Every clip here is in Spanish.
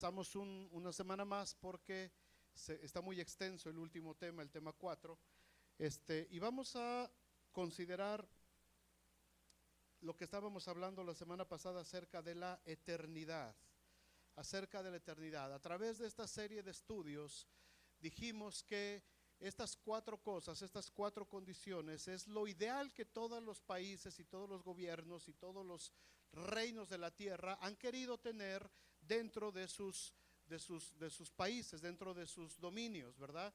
Pasamos una semana más porque está muy extenso el último tema, el tema 4. Y vamos a considerar lo que estábamos hablando la semana pasada acerca de la eternidad. Acerca de la eternidad. A través de esta serie de estudios dijimos que estas cuatro cosas, estas cuatro condiciones, es lo ideal que todos los países y todos los gobiernos y todos los reinos de la tierra han querido tener dentro de sus países, dentro de sus dominios, ¿verdad?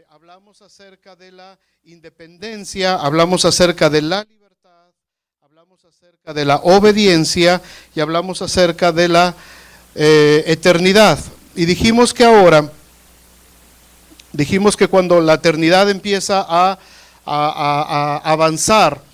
Hablamos acerca de la independencia, hablamos acerca de la libertad, hablamos acerca de la obediencia y hablamos acerca de la eternidad. Y dijimos que cuando la eternidad empieza a avanzar,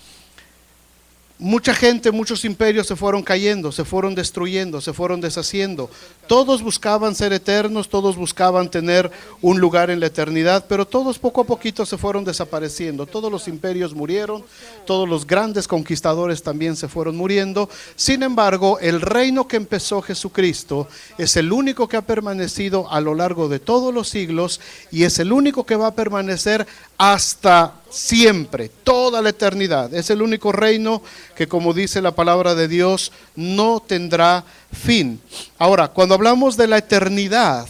mucha gente, muchos imperios se fueron cayendo, se fueron destruyendo, se fueron deshaciendo. Todos buscaban ser eternos, todos buscaban tener un lugar en la eternidad, pero todos poco a poquito se fueron desapareciendo. Todos los imperios murieron, todos los grandes conquistadores también se fueron muriendo. Sin embargo, el reino que empezó Jesucristo es el único que ha permanecido a lo largo de todos los siglos y es el único que va a permanecer hasta siempre, toda la eternidad. Es el único reino que, como dice la palabra de Dios, no tendrá fin. Ahora, cuando hablamos de la eternidad,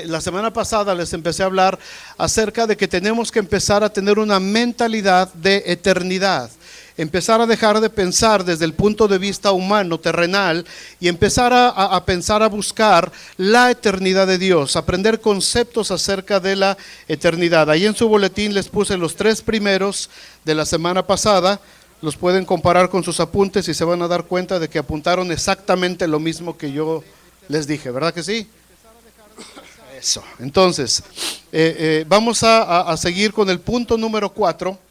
la semana pasada les empecé a hablar acerca de que tenemos que empezar a tener una mentalidad de eternidad. Empezar a dejar de pensar desde el punto de vista humano, terrenal, y empezar a pensar, a buscar la eternidad de Dios, aprender conceptos acerca de la eternidad. Ahí en su boletín les puse los 3 primeros de la semana pasada, los pueden comparar con sus apuntes y se van a dar cuenta de que apuntaron exactamente lo mismo que yo les dije, ¿verdad que sí? Eso, entonces, vamos a seguir con el punto número 4.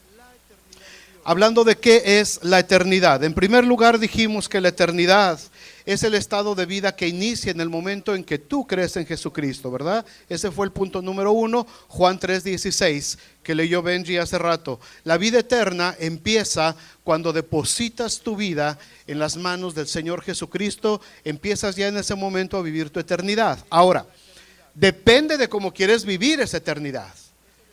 Hablando de qué es la eternidad. En primer lugar dijimos que la eternidad es el estado de vida que inicia en el momento en que tú crees en Jesucristo, ¿verdad? Ese fue el punto número 1, Juan 3:16, que leyó Benji hace rato. La vida eterna empieza cuando depositas tu vida en las manos del Señor Jesucristo, empiezas ya en ese momento a vivir tu eternidad. Ahora, depende de cómo quieres vivir esa eternidad.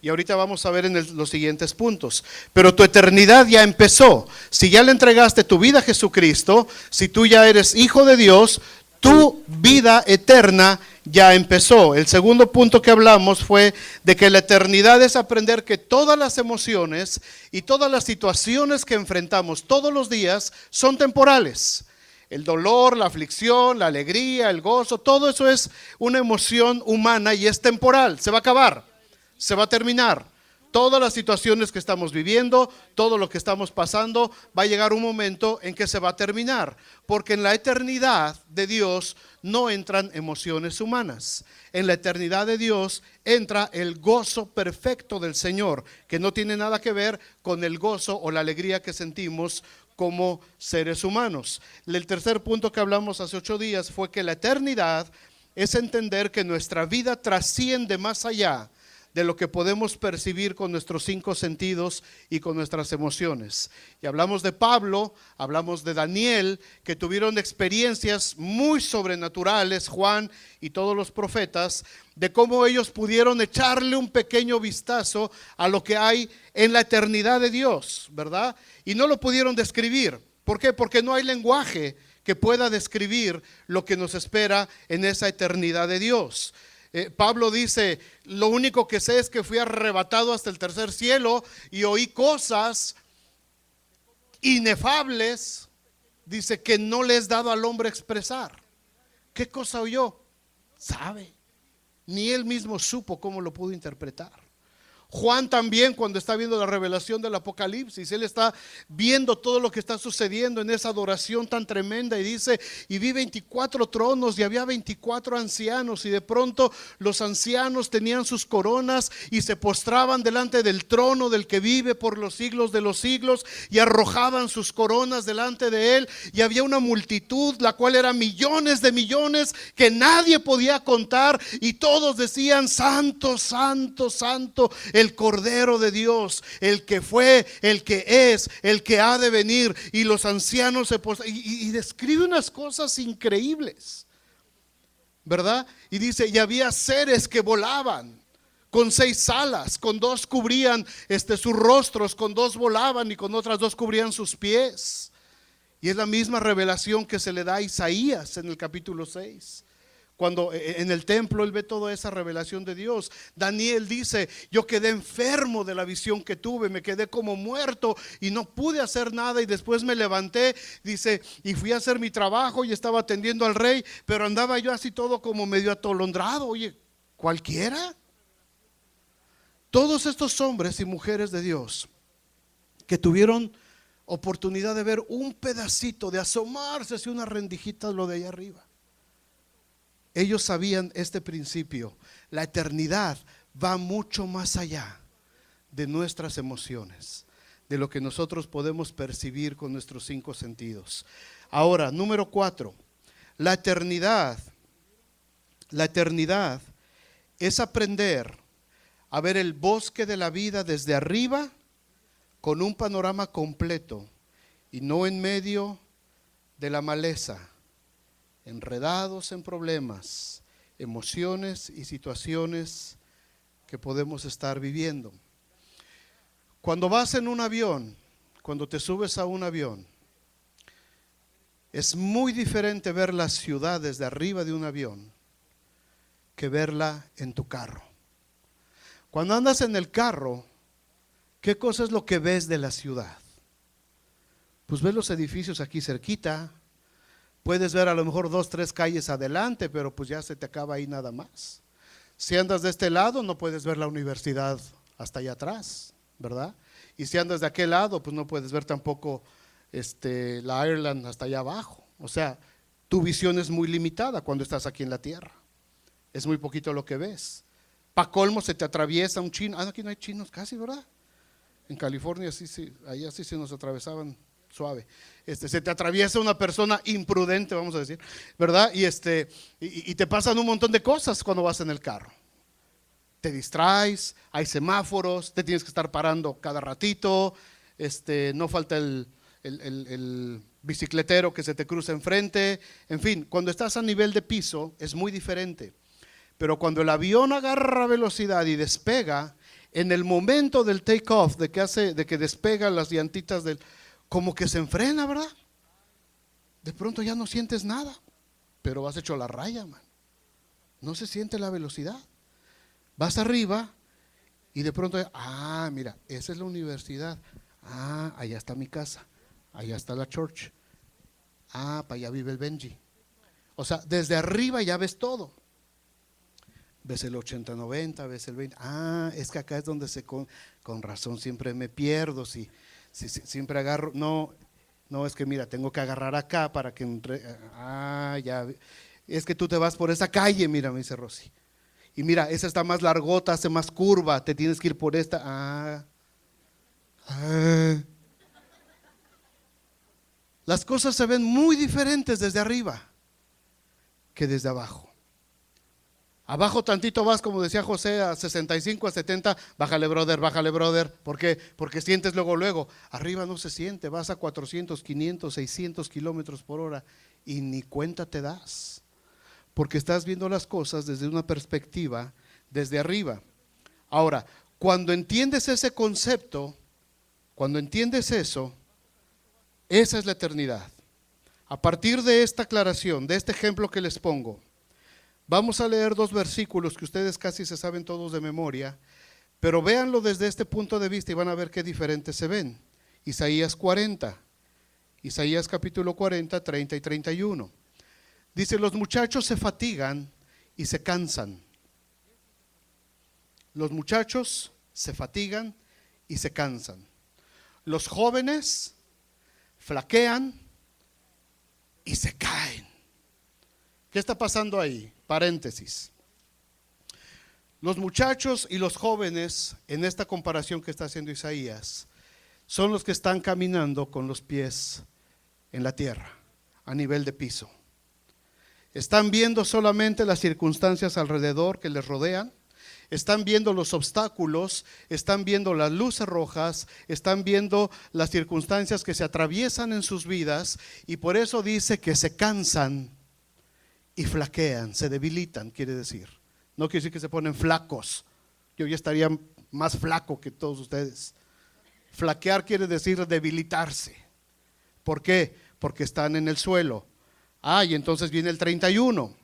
Y ahorita vamos a ver en los siguientes puntos. Pero tu eternidad ya empezó. Si ya le entregaste tu vida a Jesucristo, si tú ya eres hijo de Dios, tu vida eterna ya empezó. El segundo punto que hablamos fue de que la eternidad es aprender que todas las emociones y todas las situaciones que enfrentamos todos los días son temporales. El dolor, la aflicción, la alegría, el gozo, todo eso es una emoción humana y es temporal, se va a acabar. Se va a terminar. Todas las situaciones que estamos viviendo, todo lo que estamos pasando, va a llegar un momento en que se va a terminar. Porque en la eternidad de Dios no entran emociones humanas. En la eternidad de Dios entra el gozo perfecto del Señor, que no tiene nada que ver con el gozo o la alegría que sentimos como seres humanos. El tercer punto que hablamos hace 8 días fue que la eternidad es entender que nuestra vida trasciende más allá de lo que podemos percibir con nuestros 5 sentidos y con nuestras emociones. Y hablamos de Pablo, hablamos de Daniel, que tuvieron experiencias muy sobrenaturales, Juan y todos los profetas, de cómo ellos pudieron echarle un pequeño vistazo a lo que hay en la eternidad de Dios, ¿verdad? Y no lo pudieron describir. ¿Por qué? Porque no hay lenguaje que pueda describir lo que nos espera en esa eternidad de Dios. Pablo dice, lo único que sé es que fui arrebatado hasta el tercer cielo y oí cosas inefables, dice, que no le es dado al hombre expresar. ¿Qué cosa oyó? Sabe. Ni él mismo supo cómo lo pudo interpretar. Juan también, cuando está viendo la revelación del Apocalipsis, él está viendo todo lo que está sucediendo en esa adoración tan tremenda y dice, y vi 24 tronos y había 24 ancianos y de pronto los ancianos tenían sus coronas y se postraban delante del trono del que vive por los siglos de los siglos y arrojaban sus coronas delante de él y había una multitud, la cual era millones de millones que nadie podía contar y todos decían, santo, santo, santo, el Cordero de Dios, el que fue, el que es, el que ha de venir. Y los ancianos se postran y describe unas cosas increíbles. ¿verdad? Y dice, y había seres que volaban con 6 alas, con 2 cubrían sus rostros, con 2 volaban y con otras 2 cubrían sus pies. Y es la misma revelación que se le da a Isaías en el capítulo 6. Cuando en el templo él ve toda esa revelación de Dios. Daniel dice, yo quedé enfermo de la visión que tuve, me quedé como muerto y no pude hacer nada, y después me levanté, dice, y fui a hacer mi trabajo y estaba atendiendo al rey, pero andaba yo así todo como medio atolondrado. Oye, cualquiera. Todos estos hombres y mujeres de Dios que tuvieron oportunidad de ver un pedacito, de asomarse hacia una rendijita, lo de allá arriba, ellos sabían este principio: la eternidad va mucho más allá de nuestras emociones, de lo que nosotros podemos percibir con nuestros 5 sentidos. Ahora, número 4, la eternidad es aprender a ver el bosque de la vida desde arriba, con un panorama completo y no en medio de la maleza, enredados en problemas, emociones y situaciones que podemos estar viviendo. Cuando vas en un avión, cuando te subes a un avión, es muy diferente ver la ciudad desde arriba de un avión que verla en tu carro. Cuando andas en el carro, ¿qué cosa es lo que ves de la ciudad? Pues ves los edificios aquí cerquita. Puedes ver a lo mejor 2, 3 calles adelante, pero pues ya se te acaba ahí nada más. Si andas de este lado, no puedes ver la universidad hasta allá atrás, ¿verdad? Y si andas de aquel lado, pues no puedes ver tampoco la Ireland hasta allá abajo. O sea, tu visión es muy limitada cuando estás aquí en la tierra. Es muy poquito lo que ves. Pa' colmo se te atraviesa un chino. Aquí no hay chinos casi, ¿verdad? En California sí, allá sí se nos atravesaban suave. Se te atraviesa una persona imprudente, vamos a decir, ¿verdad? Y te pasan un montón de cosas cuando vas en el carro. Te distraes, hay semáforos, te tienes que estar parando cada ratito, no falta el bicicletero que se te cruza enfrente. En fin, cuando estás a nivel de piso es muy diferente. Pero cuando el avión agarra velocidad y despega, en el momento del take off, de que despega las llantitas como que se enfrena, ¿verdad? De pronto ya no sientes nada, pero vas hecho la raya, man. No se siente la velocidad. Vas arriba y de pronto, mira, esa es la universidad. Allá está mi casa. Allá está la church. Para allá vive el Benji. O sea, desde arriba ya ves todo. Ves el 80-90, ves el 20. Es que acá es donde con razón siempre me pierdo. Si siempre agarro. No, es que mira, tengo que agarrar acá para que ya. Es que tú te vas por esa calle, mira, me dice Rosy. Y mira, esa está más largota, hace más curva, te tienes que ir por esta. Las cosas se ven muy diferentes desde arriba que desde abajo. Abajo tantito vas, como decía José, a 65, a 70, bájale brother. ¿Por qué? Porque sientes luego. Arriba no se siente, vas a 400, 500, 600 kilómetros por hora y ni cuenta te das. Porque estás viendo las cosas desde una perspectiva, desde arriba. Ahora, cuando entiendes ese concepto, cuando entiendes eso, esa es la eternidad. A partir de esta aclaración, de este ejemplo que les pongo, vamos a leer 2 versículos que ustedes casi se saben todos de memoria, pero véanlo desde este punto de vista y van a ver qué diferentes se ven. Isaías 40, Isaías capítulo 40, 30 y 31. Dice, los muchachos se fatigan y se cansan. Los muchachos se fatigan y se cansan. Los jóvenes flaquean y se caen. ¿Qué está pasando ahí? Paréntesis. Los muchachos y los jóvenes, en esta comparación que está haciendo Isaías, son los que están caminando con los pies en la tierra, a nivel de piso. Están viendo solamente las circunstancias alrededor que les rodean, están viendo los obstáculos, están viendo las luces rojas, están viendo las circunstancias que se atraviesan en sus vidas, y por eso dice que se cansan y flaquean, se debilitan, quiere decir. No quiere decir que se ponen flacos. Yo ya estaría más flaco que todos ustedes. Flaquear quiere decir debilitarse. ¿Por qué? Porque están en el suelo. Y entonces viene el 31.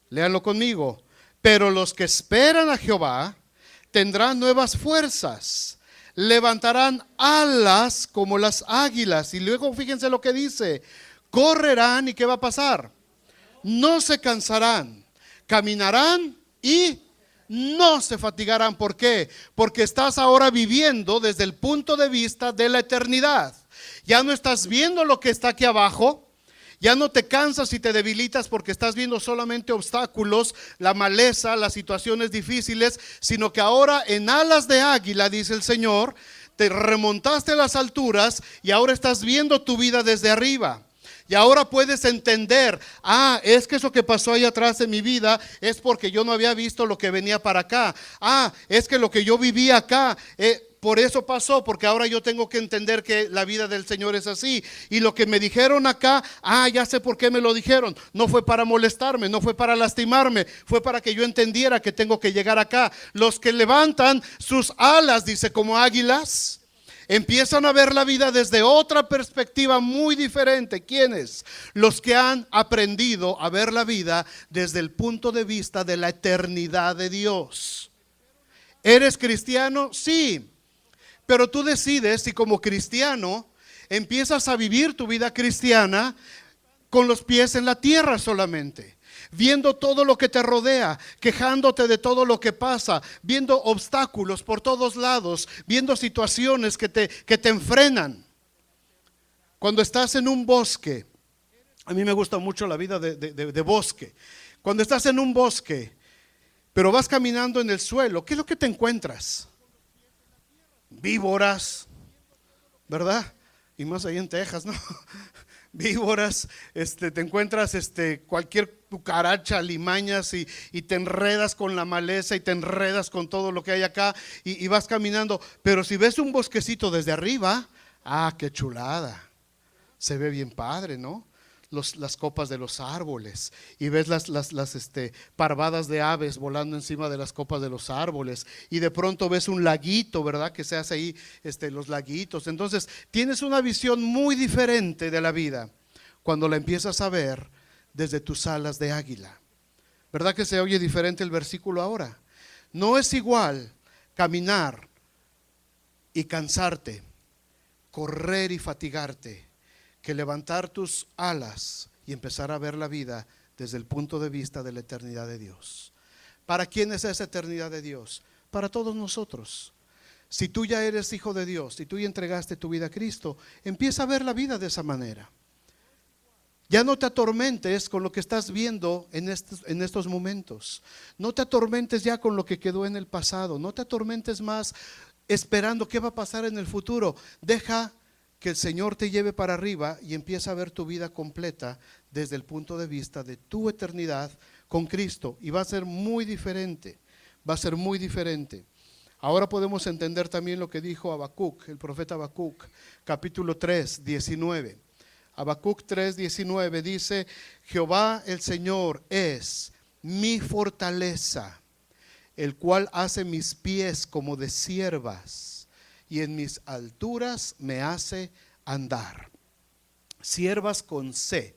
Léanlo conmigo. Pero los que esperan a Jehová tendrán nuevas fuerzas, levantarán alas como las águilas. Y luego fíjense lo que dice: correrán, ¿y qué va a pasar? No se cansarán, caminarán y no se fatigarán. ¿Por qué? Porque estás ahora viviendo desde el punto de vista de la eternidad. Ya no estás viendo lo que está aquí abajo. Ya no te cansas y te debilitas porque estás viendo solamente obstáculos, la maleza, las situaciones difíciles, sino que ahora en alas de águila, dice el Señor, te remontaste a las alturas y ahora estás viendo tu vida desde arriba. Y ahora puedes entender, es que eso que pasó ahí atrás en mi vida es porque yo no había visto lo que venía para acá. Es que lo que yo vivía acá, por eso pasó, porque ahora yo tengo que entender que la vida del Señor es así. Y lo que me dijeron acá, ya sé por qué me lo dijeron. No fue para molestarme, no fue para lastimarme, fue para que yo entendiera que tengo que llegar acá. Los que levantan sus alas, dice, como águilas, empiezan a ver la vida desde otra perspectiva muy diferente. ¿Quiénes? Los que han aprendido a ver la vida desde el punto de vista de la eternidad de Dios. ¿Eres cristiano? Sí. Pero tú decides si como cristiano empiezas a vivir tu vida cristiana con los pies en la tierra solamente, viendo todo lo que te rodea, quejándote de todo lo que pasa, viendo obstáculos por todos lados, viendo situaciones que te enfrenan. Cuando estás en un bosque, a mí me gusta mucho la vida de bosque. Cuando estás en un bosque, pero vas caminando en el suelo, ¿qué es lo que te encuentras? Víboras, ¿verdad? Y más ahí en Texas, ¿no? Víboras, te encuentras cualquier cucaracha, limañas y te enredas con la maleza y te enredas con todo lo que hay acá y vas caminando. Pero si ves un bosquecito desde arriba, qué chulada, se ve bien padre, ¿no? Las copas de los árboles y ves las parvadas de aves volando encima de las copas de los árboles y de pronto ves un laguito, ¿verdad? Que se hace ahí los laguitos. Entonces tienes una visión muy diferente de la vida cuando la empiezas a ver desde tus alas de águila. ¿Verdad que se oye diferente el versículo ahora? No es igual caminar y cansarte, correr y fatigarte, que levantar tus alas y empezar a ver la vida desde el punto de vista de la eternidad de Dios. ¿Para quién es esa eternidad de Dios? Para todos nosotros. Si tú ya eres hijo de Dios, si tú ya entregaste tu vida a Cristo, empieza a ver la vida de esa manera. Ya no te atormentes con lo que estás viendo en estos momentos. No te atormentes ya con lo que quedó en el pasado. No te atormentes más esperando qué va a pasar en el futuro. Deja que el Señor te lleve para arriba y empieza a ver tu vida completa desde el punto de vista de tu eternidad con Cristo. Y va a ser muy diferente, va a ser muy diferente. Ahora podemos entender también lo que dijo Habacuc, el profeta Habacuc, capítulo 3, 19. Habacuc 3, 19 dice: Jehová el Señor es mi fortaleza, el cual hace mis pies como de ciervas y en mis alturas me hace andar. Ciervas con C,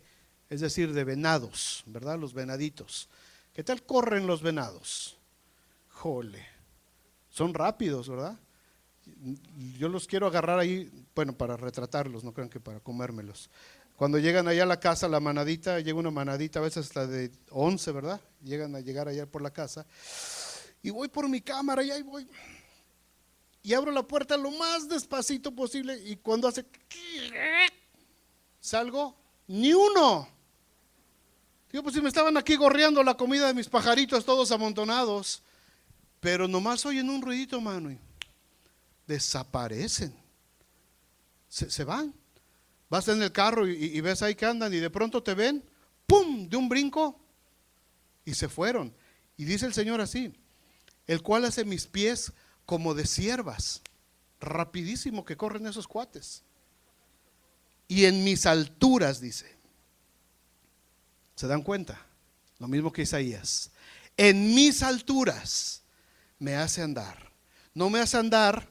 es decir, de venados, ¿verdad? Los venaditos. ¿Qué tal corren los venados? Jole, son rápidos, ¿verdad? Yo los quiero agarrar ahí, bueno, para retratarlos, no crean que para comérmelos. Cuando llegan allá a la casa, la manadita, llega una manadita, a veces hasta de 11, ¿verdad? Llegan a llegar allá por la casa. Y voy por mi cámara y ahí voy. Y abro la puerta lo más despacito posible y cuando hace salgo, ni uno. Digo, pues si me estaban aquí gorreando la comida de mis pajaritos todos amontonados, pero nomás oyen un ruidito, mano, y desaparecen, se van. Vas en el carro y ves ahí que andan y de pronto te ven, ¡pum!, de un brinco y se fueron. Y dice el Señor así: el cual hace mis pies como de ciervas, rapidísimo que corren esos cuates. Y en mis alturas, dice. ¿Se dan cuenta? Lo mismo que Isaías. En mis alturas me hace andar. No me hace andar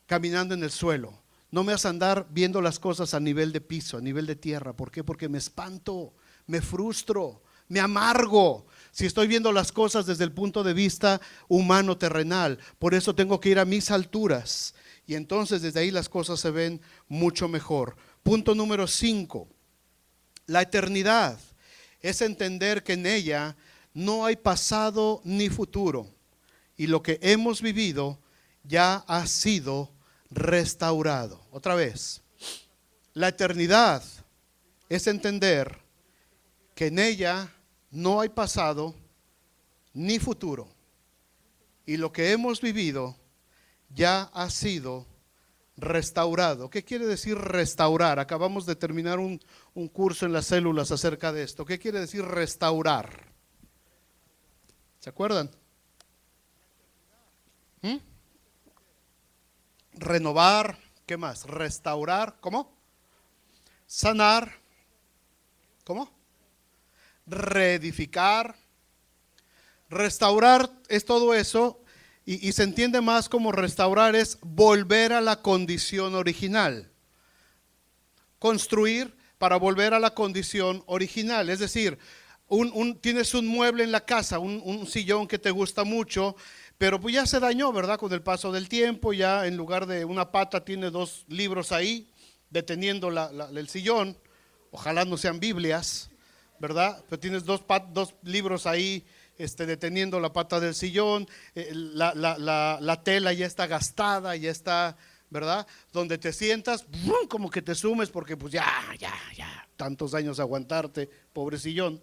caminando en el suelo. No me hace andar viendo las cosas a nivel de piso, a nivel de tierra. ¿Por qué? Porque me espanto, me frustro, me amargo si estoy viendo las cosas desde el punto de vista humano, terrenal. Por eso tengo que ir a mis alturas. Y entonces desde ahí las cosas se ven mucho mejor. Punto número 5. La eternidad es entender que en ella no hay pasado ni futuro. Y lo que hemos vivido ya ha sido restaurado. Otra vez, la eternidad es entender que en ella no hay pasado ni futuro. Y lo que hemos vivido ya ha sido restaurado. ¿Qué quiere decir restaurar? Acabamos de terminar un curso en las células acerca de esto. ¿Qué quiere decir restaurar? ¿Se acuerdan? Renovar, ¿qué más? Restaurar, ¿cómo? Sanar, ¿cómo? Reedificar. Restaurar es todo eso y se entiende más como restaurar es volver a la condición original. Construir para volver a la condición original, es decir, tienes un mueble en la casa, un sillón que te gusta mucho, pero pues ya se dañó, ¿verdad? Con el paso del tiempo, ya en lugar de una pata tiene 2 libros ahí, deteniendo el sillón. Ojalá no sean Biblias, ¿verdad? Pero tienes 2 libros ahí, deteniendo la pata del sillón. La tela ya está gastada, ya está, ¿verdad? Donde te sientas, ¡brum!, como que te sumes porque pues ya, tantos años aguantarte, pobre sillón.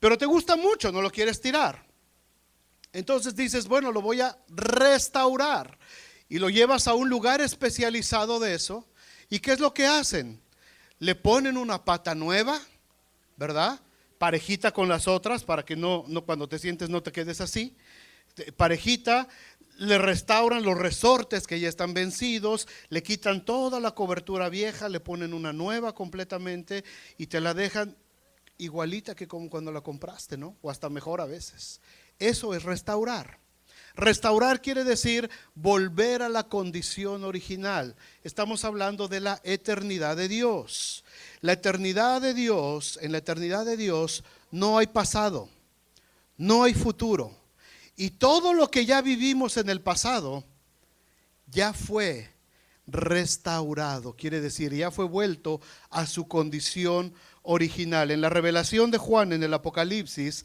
Pero te gusta mucho, no lo quieres tirar. Entonces dices, bueno, lo voy a restaurar. Y lo llevas a un lugar especializado de eso. ¿Y qué es lo que hacen? Le ponen una pata nueva, ¿verdad? Parejita con las otras para que no cuando te sientes no te quedes así. Parejita, le restauran los resortes que ya están vencidos, le quitan toda la cobertura vieja, le ponen una nueva completamente y te la dejan igualita que como cuando la compraste, ¿no? O hasta mejor a veces. Eso es restaurar. Restaurar quiere decir volver a la condición original. Estamos hablando de la eternidad de Dios. La eternidad de Dios, en la eternidad de Dios no hay pasado, no hay futuro. Y todo lo que ya vivimos en el pasado ya fue restaurado, quiere decir, ya fue vuelto a su condición original. En la revelación de Juan, en el Apocalipsis,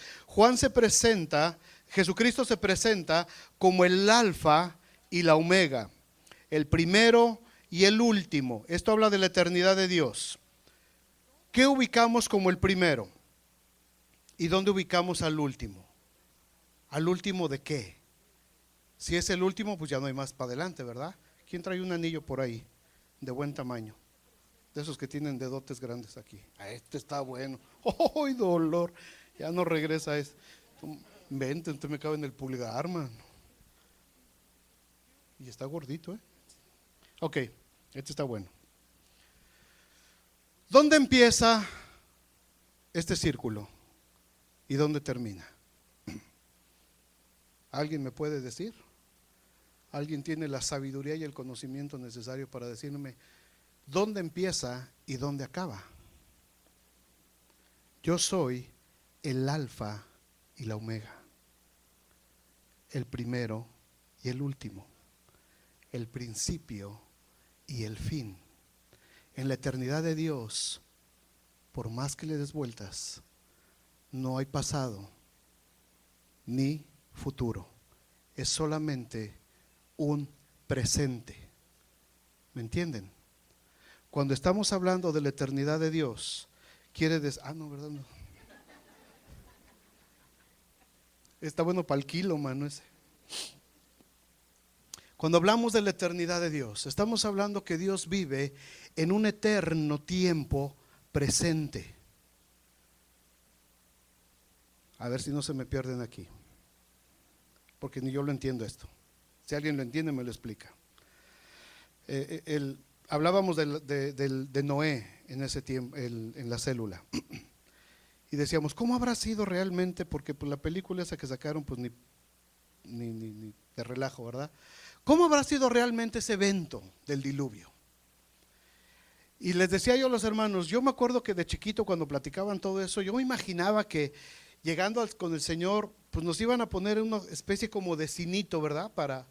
Jesucristo se presenta como el alfa y la omega, el primero y el último. Esto habla de la eternidad de Dios. ¿Qué ubicamos como el primero? ¿Y dónde ubicamos al último? ¿Al último de qué? Si es el último, pues ya no hay más para adelante, ¿verdad? ¿Quién trae un anillo por ahí de buen tamaño? De esos que tienen dedotes grandes aquí. Este está bueno. ¡Oh, dolor! Ya no regresa ese. Vente, entonces me cabe en el pulgar, mano. Y está gordito, ¿eh? Ok, este está bueno. ¿Dónde empieza este círculo? ¿Y dónde termina? ¿Alguien me puede decir? ¿Alguien tiene la sabiduría y el conocimiento necesario para decirme dónde empieza y dónde acaba? Yo soy el alfa y la omega, el primero y el último, el principio y el fin. En la eternidad de Dios, por más que le des vueltas, no hay pasado ni futuro, es solamente un presente. ¿Me entienden? Cuando estamos hablando de la eternidad de Dios, quiere decir, no, ¿verdad? No. Está bueno para el kilo, mano, ese. Cuando hablamos de la eternidad de Dios, estamos hablando que Dios vive en un eterno tiempo presente. A ver si no se me pierden aquí, porque ni yo lo entiendo esto. Si alguien lo entiende, me lo explica. Hablábamos de Noé en ese tiempo, en la célula. y decíamos, ¿cómo habrá sido realmente? Porque pues, la película esa que sacaron, pues ni de relajo, ¿verdad? ¿Cómo habrá sido realmente ese evento del diluvio? Y les decía yo a los hermanos, yo me acuerdo que de chiquito cuando platicaban todo eso, yo me imaginaba que llegando con el Señor, pues nos iban a poner una especie como de cinito, ¿verdad? Para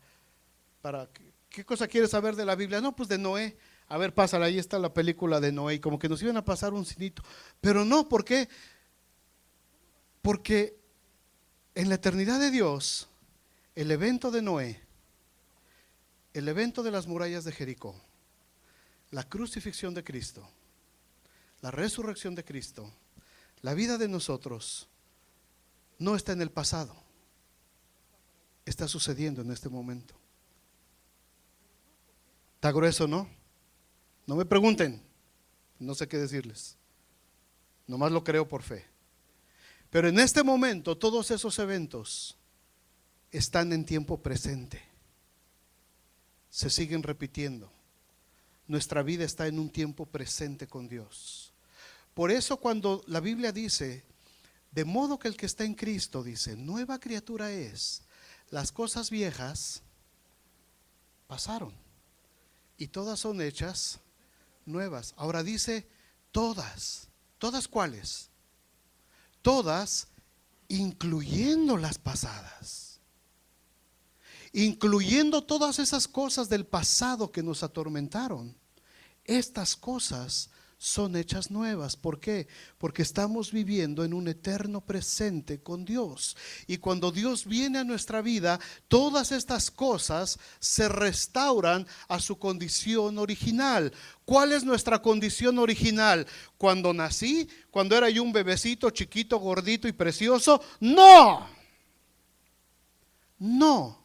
¿qué cosa quieres saber de la Biblia? No, pues de Noé. A ver, pásala, ahí está la película de Noé, y como que nos iban a pasar un cinito. Pero no, ¿por qué? Porque en la eternidad de Dios, el evento de Noé, el evento de las murallas de Jericó, la crucifixión de Cristo, la resurrección de Cristo, la vida de nosotros, no está en el pasado, está sucediendo en este momento. ¿Está grueso, no? No me pregunten, no sé qué decirles, nomás lo creo por fe. Pero en este momento todos esos eventos están en tiempo presente, se siguen repitiendo. Nuestra vida está en un tiempo presente con Dios. Por eso cuando la Biblia dice, de modo que el que está en Cristo, dice, nueva criatura es, las cosas viejas pasaron y todas son hechas nuevas. Ahora dice todas. ¿Todas cuáles? Todas, incluyendo las pasadas, incluyendo todas esas cosas del pasado que nos atormentaron. Estas cosas son hechas nuevas. ¿Por qué? Porque estamos viviendo en un eterno presente con Dios. Y cuando Dios viene a nuestra vida, todas estas cosas se restauran a su condición original. ¿Cuál es nuestra condición original? Cuando nací, cuando era yo un bebecito chiquito, gordito y precioso. No, no.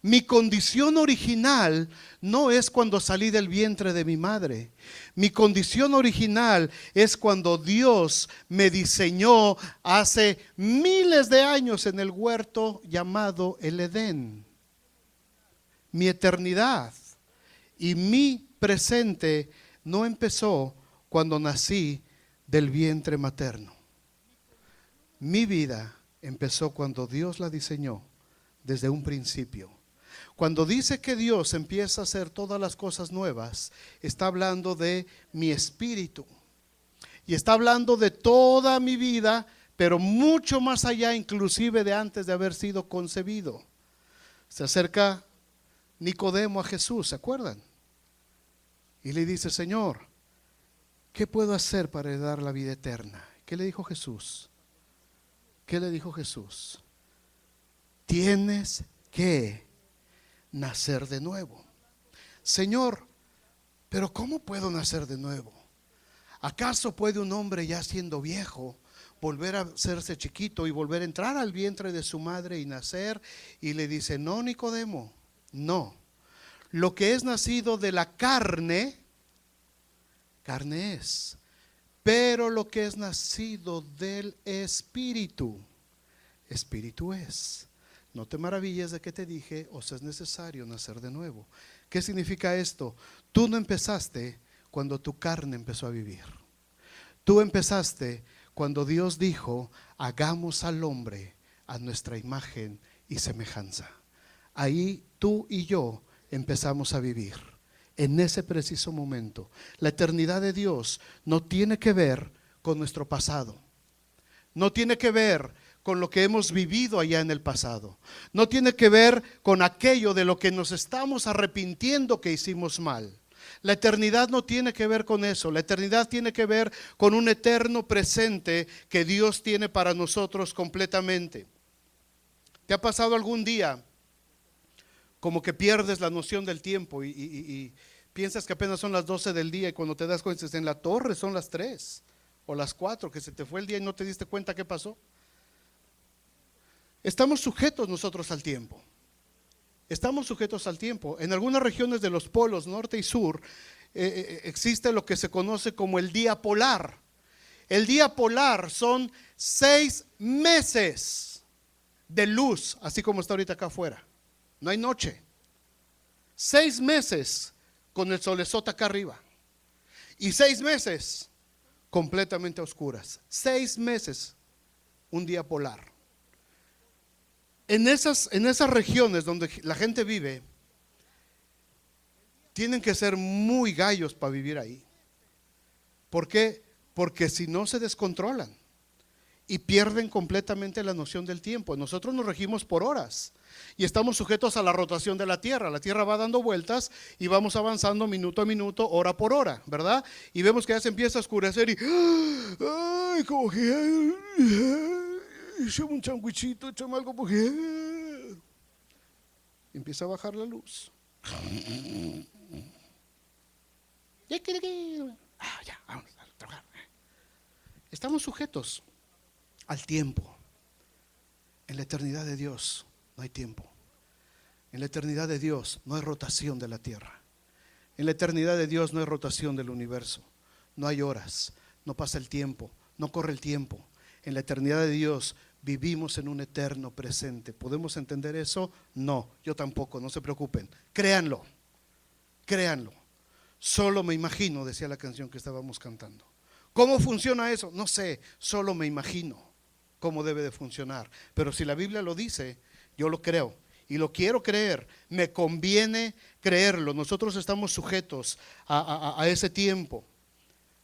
Mi condición original no es cuando salí del vientre de mi madre. Mi condición original es cuando Dios me diseñó hace miles de años en el huerto llamado el Edén. Mi eternidad y mi presente no empezó cuando nací del vientre materno. Mi vida empezó cuando Dios la diseñó desde un principio. Cuando dice que Dios empieza a hacer todas las cosas nuevas, está hablando de mi espíritu y está hablando de toda mi vida, pero mucho más allá, inclusive de antes de haber sido concebido. Se acerca Nicodemo a Jesús, ¿se acuerdan? Y le dice, Señor, ¿qué puedo hacer para heredar la vida eterna? ¿Qué le dijo Jesús? ¿Qué le dijo Jesús? Tienes que nacer de nuevo. Señor, pero ¿cómo puedo nacer de nuevo? ¿Acaso puede un hombre ya siendo viejo volver a hacerse chiquito y volver a entrar al vientre de su madre y nacer? Y le dice, no, Nicodemo, no. Lo que es nacido de la carne, carne es. Pero lo que es nacido del espíritu, espíritu es. No te maravilles de que te dije, os es necesario nacer de nuevo. ¿Qué significa esto? Tú no empezaste cuando tu carne empezó a vivir. Tú empezaste cuando Dios dijo, hagamos al hombre a nuestra imagen y semejanza. Ahí tú y yo empezamos a vivir. En ese preciso momento. La eternidad de Dios no tiene que ver con nuestro pasado. No tiene que ver con lo que hemos vivido allá en el pasado. No tiene que ver con aquello de lo que nos estamos arrepintiendo que hicimos mal. La eternidad no tiene que ver con eso. La eternidad tiene que ver con un eterno presente que Dios tiene para nosotros completamente. ¿Te ha pasado algún día como que pierdes la noción del tiempo y piensas que apenas son las 12 del día y cuando te das cuenta en la torre son las 3 o las 4, que se te fue el día y no te diste cuenta qué pasó? Estamos sujetos nosotros al tiempo. Estamos sujetos al tiempo. En algunas regiones de los polos norte y sur existe lo que se conoce como el día polar. El día polar son 6 meses de luz, así como está ahorita acá afuera. No hay noche. 6 meses con el solezote acá arriba. Y 6 meses completamente a oscuras. 6 meses, un día polar. En esas regiones donde la gente vive, tienen que ser muy gallos para vivir ahí. ¿Por qué? Porque si no se descontrolan y pierden completamente la noción del tiempo. Nosotros nos regimos por horas y estamos sujetos a la rotación de la Tierra. La Tierra va dando vueltas y vamos avanzando minuto a minuto, hora por hora, ¿verdad? Y vemos que ya se empieza a oscurecer y ay, como que échame un changuichito, échame algo porque empieza a bajar la luz. Ya, vamos a trabajar. Estamos sujetos al tiempo. En la eternidad de Dios no hay tiempo. En la eternidad de Dios no hay rotación de la tierra. En la eternidad de Dios no hay rotación del universo. No hay horas, no pasa el tiempo, no corre el tiempo. En la eternidad de Dios vivimos en un eterno presente. ¿Podemos entender eso? No, yo tampoco, no se preocupen. Créanlo, créanlo. Solo me imagino, decía la canción que estábamos cantando. ¿Cómo funciona eso? No sé, solo me imagino cómo debe de funcionar. Pero si la Biblia lo dice, yo lo creo y lo quiero creer. Me conviene creerlo. Nosotros estamos sujetos a ese tiempo,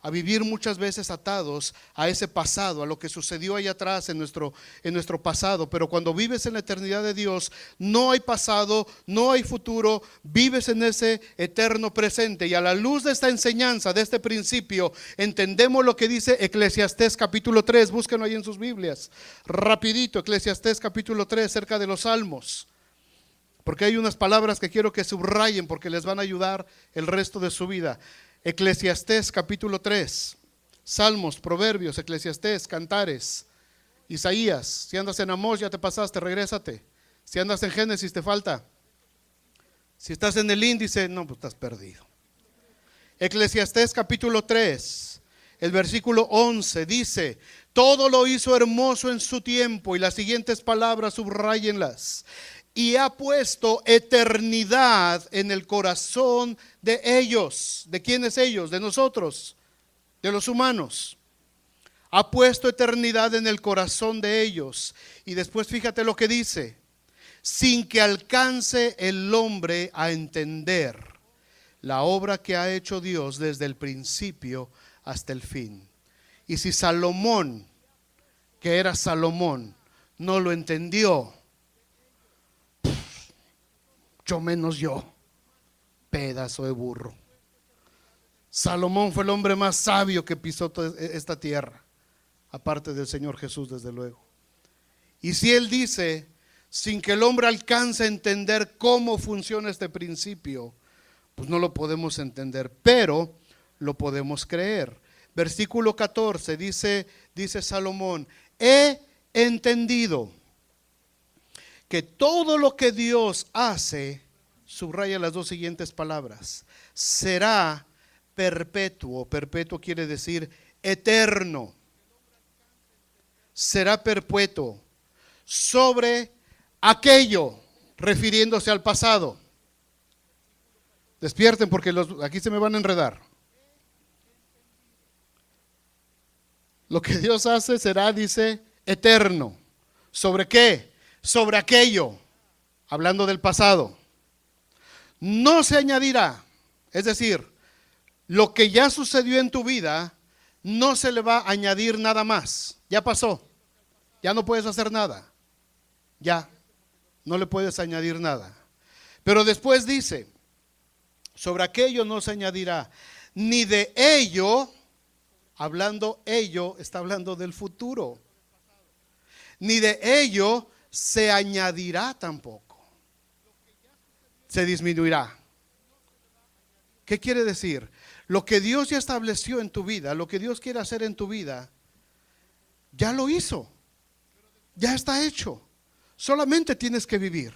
a vivir muchas veces atados a ese pasado, a lo que sucedió allá atrás en nuestro pasado. Pero cuando vives en la eternidad de Dios, no hay pasado, no hay futuro, vives en ese eterno presente. Y a la luz de esta enseñanza, de este principio, entendemos lo que dice Eclesiastés capítulo 3, búsquenlo ahí en sus Biblias, rapidito, Eclesiastés capítulo 3, cerca de los Salmos. Porque hay unas palabras que quiero que subrayen porque les van a ayudar el resto de su vida. Eclesiastés capítulo 3, Salmos, Proverbios, Eclesiastés, Cantares, Isaías. Si andas en Amós ya te pasaste, regrésate. Si andas en Génesis te falta. Si estás en el índice, no, pues estás perdido. Eclesiastés capítulo 3, el versículo 11 dice: todo lo hizo hermoso en su tiempo. Y las siguientes palabras subrayenlas: y ha puesto eternidad en el corazón de ellos. ¿De quiénes ellos? De nosotros, de los humanos. Ha puesto eternidad en el corazón de ellos. Y después fíjate lo que dice: sin que alcance el hombre a entender la obra que ha hecho Dios desde el principio hasta el fin. Y si Salomón, que era Salomón, no lo entendió, mucho menos yo, pedazo de burro. Salomón fue el hombre más sabio que pisó esta tierra, aparte del Señor Jesús, desde luego. Y si él dice, sin que el hombre alcance a entender cómo funciona este principio, pues no lo podemos entender, pero lo podemos creer. Versículo 14 dice Salomón: he entendido que todo lo que Dios hace, subraya las dos siguientes palabras, será perpetuo. Perpetuo quiere decir eterno. Será perpetuo sobre aquello, refiriéndose al pasado. Despierten porque aquí se me van a enredar. Lo que Dios hace será, dice, eterno. ¿Sobre qué? Sobre aquello, hablando del pasado. No se añadirá, es decir, lo que ya sucedió en tu vida, no se le va a añadir nada más. Ya pasó, ya no puedes hacer nada, ya no le puedes añadir nada. Pero después dice: sobre aquello no se añadirá, ni de ello, hablando ello, está hablando del futuro, ni de ello se añadirá tampoco, se disminuirá. ¿Qué quiere decir? Lo que Dios ya estableció en tu vida, lo que Dios quiere hacer en tu vida, ya lo hizo, ya está hecho. Solamente tienes que vivir,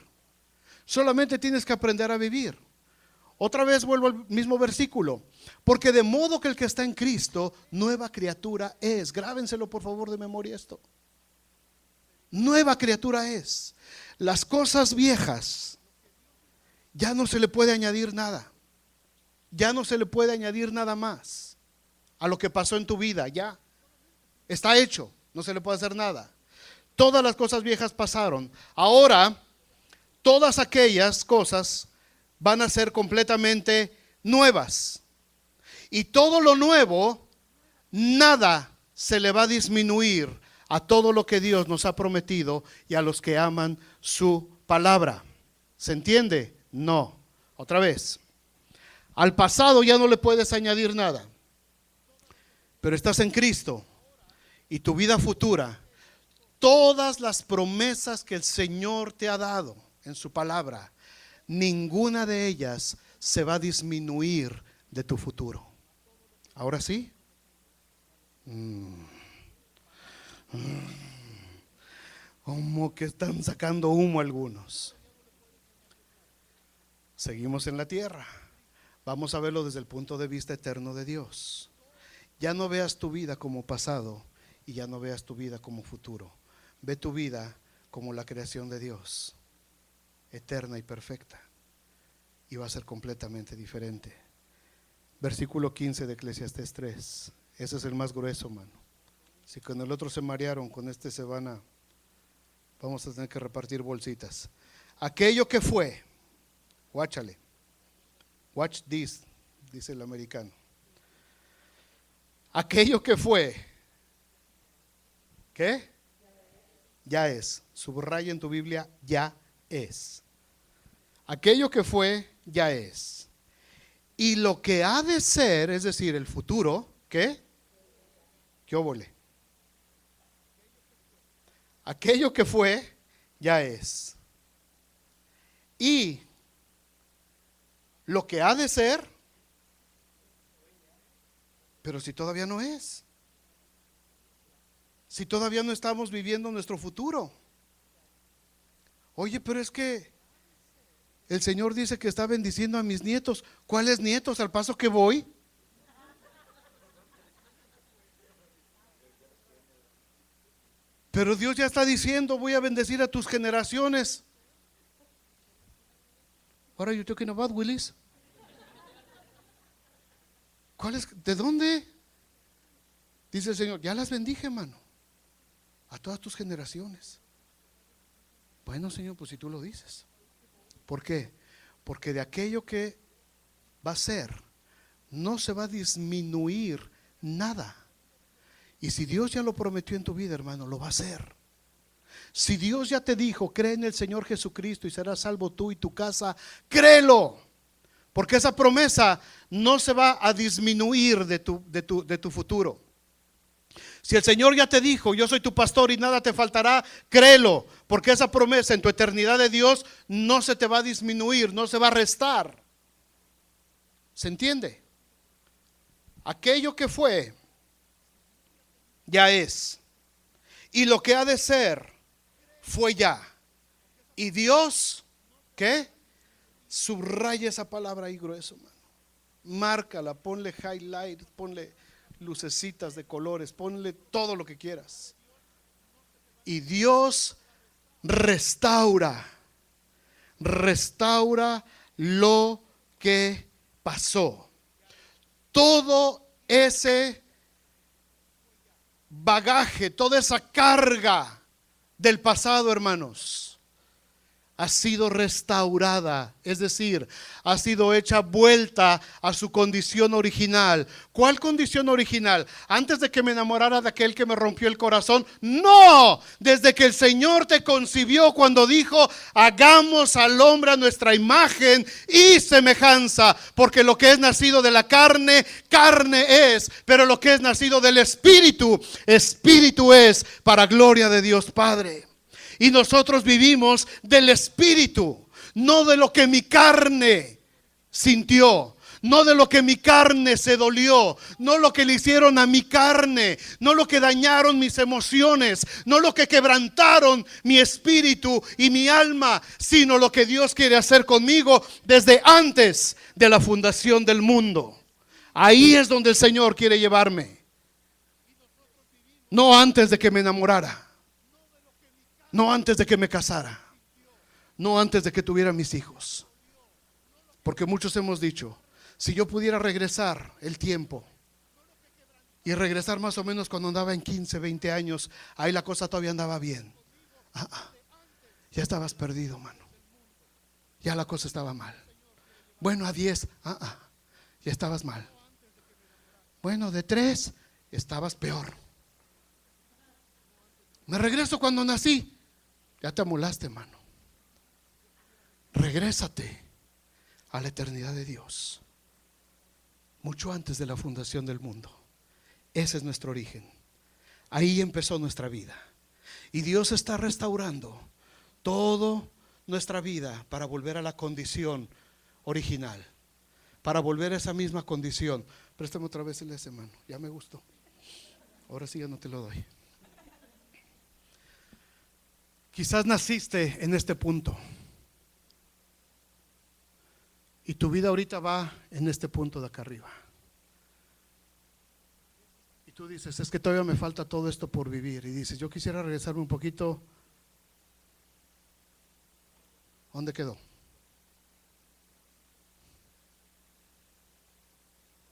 solamente tienes que aprender a vivir. Otra vez vuelvo al mismo versículo: porque de modo que el que está en Cristo, nueva criatura es. Grábenselo por favor de memoria esto. Nueva criatura es. Las cosas viejas, ya no se le puede añadir nada. Ya no se le puede añadir nada más. a lo que pasó en tu vida, ya. Está hecho, no se le puede hacer nada. Todas las cosas viejas pasaron. Ahora, todas aquellas cosas van a ser completamente nuevas. Y todo lo nuevo, nada se le va a disminuir a todo lo que Dios nos ha prometido y a los que aman su palabra. ¿Se entiende? No. Otra vez. Al pasado ya no le puedes añadir nada. Pero estás en Cristo y tu vida futura, todas las promesas que el Señor te ha dado en su palabra, ninguna de ellas se va a disminuir de tu futuro. ¿Ahora sí? Como que están sacando humo algunos. Seguimos en la tierra. Vamos a verlo desde el punto de vista eterno de Dios. Ya no veas tu vida como pasado y ya no veas tu vida como futuro. Ve tu vida como la creación de Dios, eterna y perfecta, y va a ser completamente diferente. Versículo 15 de Eclesiastés 3. Ese es el más grueso, mano. Si con el otro se marearon, con este se van a... Vamos a tener que repartir bolsitas. Aquello que fue, guáchale, watch this, dice el americano. Aquello que fue, ¿qué? Ya es. Subraya en tu Biblia, ya es. Aquello que fue, ya es. Y lo que ha de ser, es decir, el futuro, ¿qué? ¿Qué óvole? Aquello que fue, ya es. Y lo que ha de ser, pero si todavía no es. Si todavía no estamos viviendo nuestro futuro. Oye, pero es que el Señor dice que está bendiciendo a mis nietos. ¿Cuáles nietos? Al paso que voy. Pero Dios ya está diciendo, voy a bendecir a tus generaciones. What are you talking about, Willis? ¿Cuál es? ¿De dónde? Dice el Señor, ya las bendije, hermano, a todas tus generaciones. Bueno, Señor, pues si tú lo dices. ¿Por qué? Porque de aquello que va a ser, no se va a disminuir nada. Y si Dios ya lo prometió en tu vida, hermano, lo va a hacer. Si Dios ya te dijo, cree en el Señor Jesucristo y serás salvo tú y tu casa, créelo. Porque esa promesa no se va a disminuir de tu futuro. Si el Señor ya te dijo, yo soy tu pastor y nada te faltará, créelo. Porque esa promesa en tu eternidad de Dios no se te va a disminuir, no se va a restar. ¿Se entiende? Aquello que fue, ya es. Y lo que ha de ser, fue ya. Y Dios, ¿qué? Subraya esa palabra ahí grueso, mano. Márcala, ponle highlight, ponle lucecitas de colores, ponle todo lo que quieras. Y Dios restaura lo que pasó. Todo ese bagaje, toda esa carga del pasado, hermanos, ha sido restaurada, es decir, ha sido hecha vuelta a su condición original. ¿Cuál condición original? Antes de que me enamorara de aquel que me rompió el corazón. No, desde que el Señor te concibió cuando dijo, hagamos al hombre a nuestra imagen y semejanza, porque lo que es nacido de la carne, carne es, pero lo que es nacido del Espíritu, Espíritu es, para gloria de Dios Padre. Y nosotros vivimos del Espíritu, no de lo que mi carne sintió, no de lo que mi carne se dolió, no lo que le hicieron a mi carne, no lo que dañaron mis emociones, no lo que quebrantaron mi espíritu y mi alma, sino lo que Dios quiere hacer conmigo desde antes de la fundación del mundo. Ahí es donde el Señor quiere llevarme, no antes de que me enamorara. No antes de que me casara, no antes de que tuviera mis hijos. Porque muchos hemos dicho, si yo pudiera regresar el tiempo, y regresar más o menos cuando andaba en 15, 20 años, ahí la cosa todavía andaba bien. Ya estabas perdido, mano. Ya la cosa estaba mal. Bueno, a 10, ya estabas mal. Bueno, de 3, estabas peor. Me regreso cuando nací. Ya te amolaste, mano. Regrésate a la eternidad de Dios, mucho antes de la fundación del mundo. Ese es nuestro origen. Ahí empezó nuestra vida. Y Dios está restaurando toda nuestra vida para volver a la condición original, para volver a esa misma condición. Préstame otra vez ese, mano. Ya me gustó. Ahora sí ya no te lo doy. Quizás naciste en este punto y tu vida ahorita va en este punto de acá arriba. Y tú dices, es que todavía me falta todo esto por vivir. Y dices, yo quisiera regresarme un poquito. ¿Dónde quedó?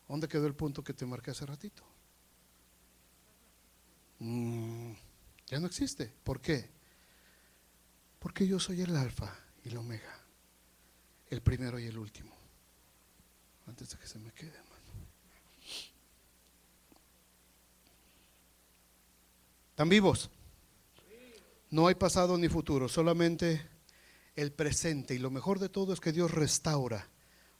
¿Dónde quedó el punto que te marqué hace ratito? Ya no existe. ¿Por qué? Porque yo soy el alfa y el omega, el primero y el último. Antes de que se me quede, hermano. ¿Están vivos? No hay pasado ni futuro, solamente el presente. Y lo mejor de todo es que Dios restaura,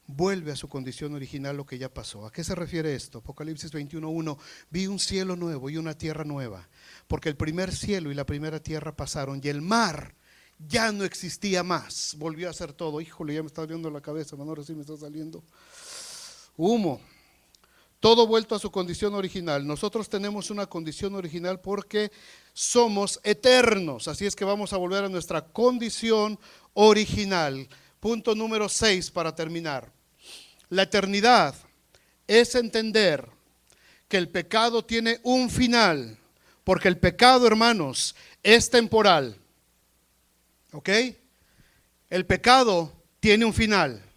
vuelve a su condición original lo que ya pasó. ¿A qué se refiere esto? Apocalipsis 21:1: vi un cielo nuevo y una tierra nueva, porque el primer cielo y la primera tierra pasaron y el mar ya no existía más. Volvió a ser todo. Híjole, ya me está doliendo la cabeza, hermano, ahora sí me está saliendo humo. Todo vuelto a su condición original. Nosotros tenemos una condición original porque somos eternos. Así es que vamos a volver a nuestra condición original. Punto número 6 para terminar. La eternidad es entender que el pecado tiene un final, porque el pecado, hermanos, es temporal. ¿Ok? El pecado tiene un final.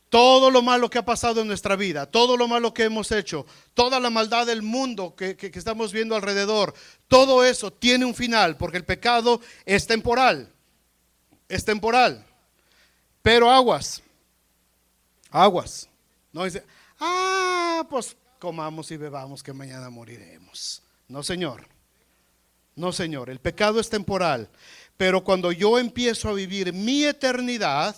Todo lo malo que ha pasado en nuestra vida, todo lo malo que hemos hecho, toda la maldad del mundo que estamos viendo alrededor, todo eso tiene un final, porque el pecado es temporal. Es temporal. Pero aguas. No dice, pues comamos y bebamos que mañana moriremos. No, señor. No, señor. El pecado es temporal. Pero cuando yo empiezo a vivir mi eternidad,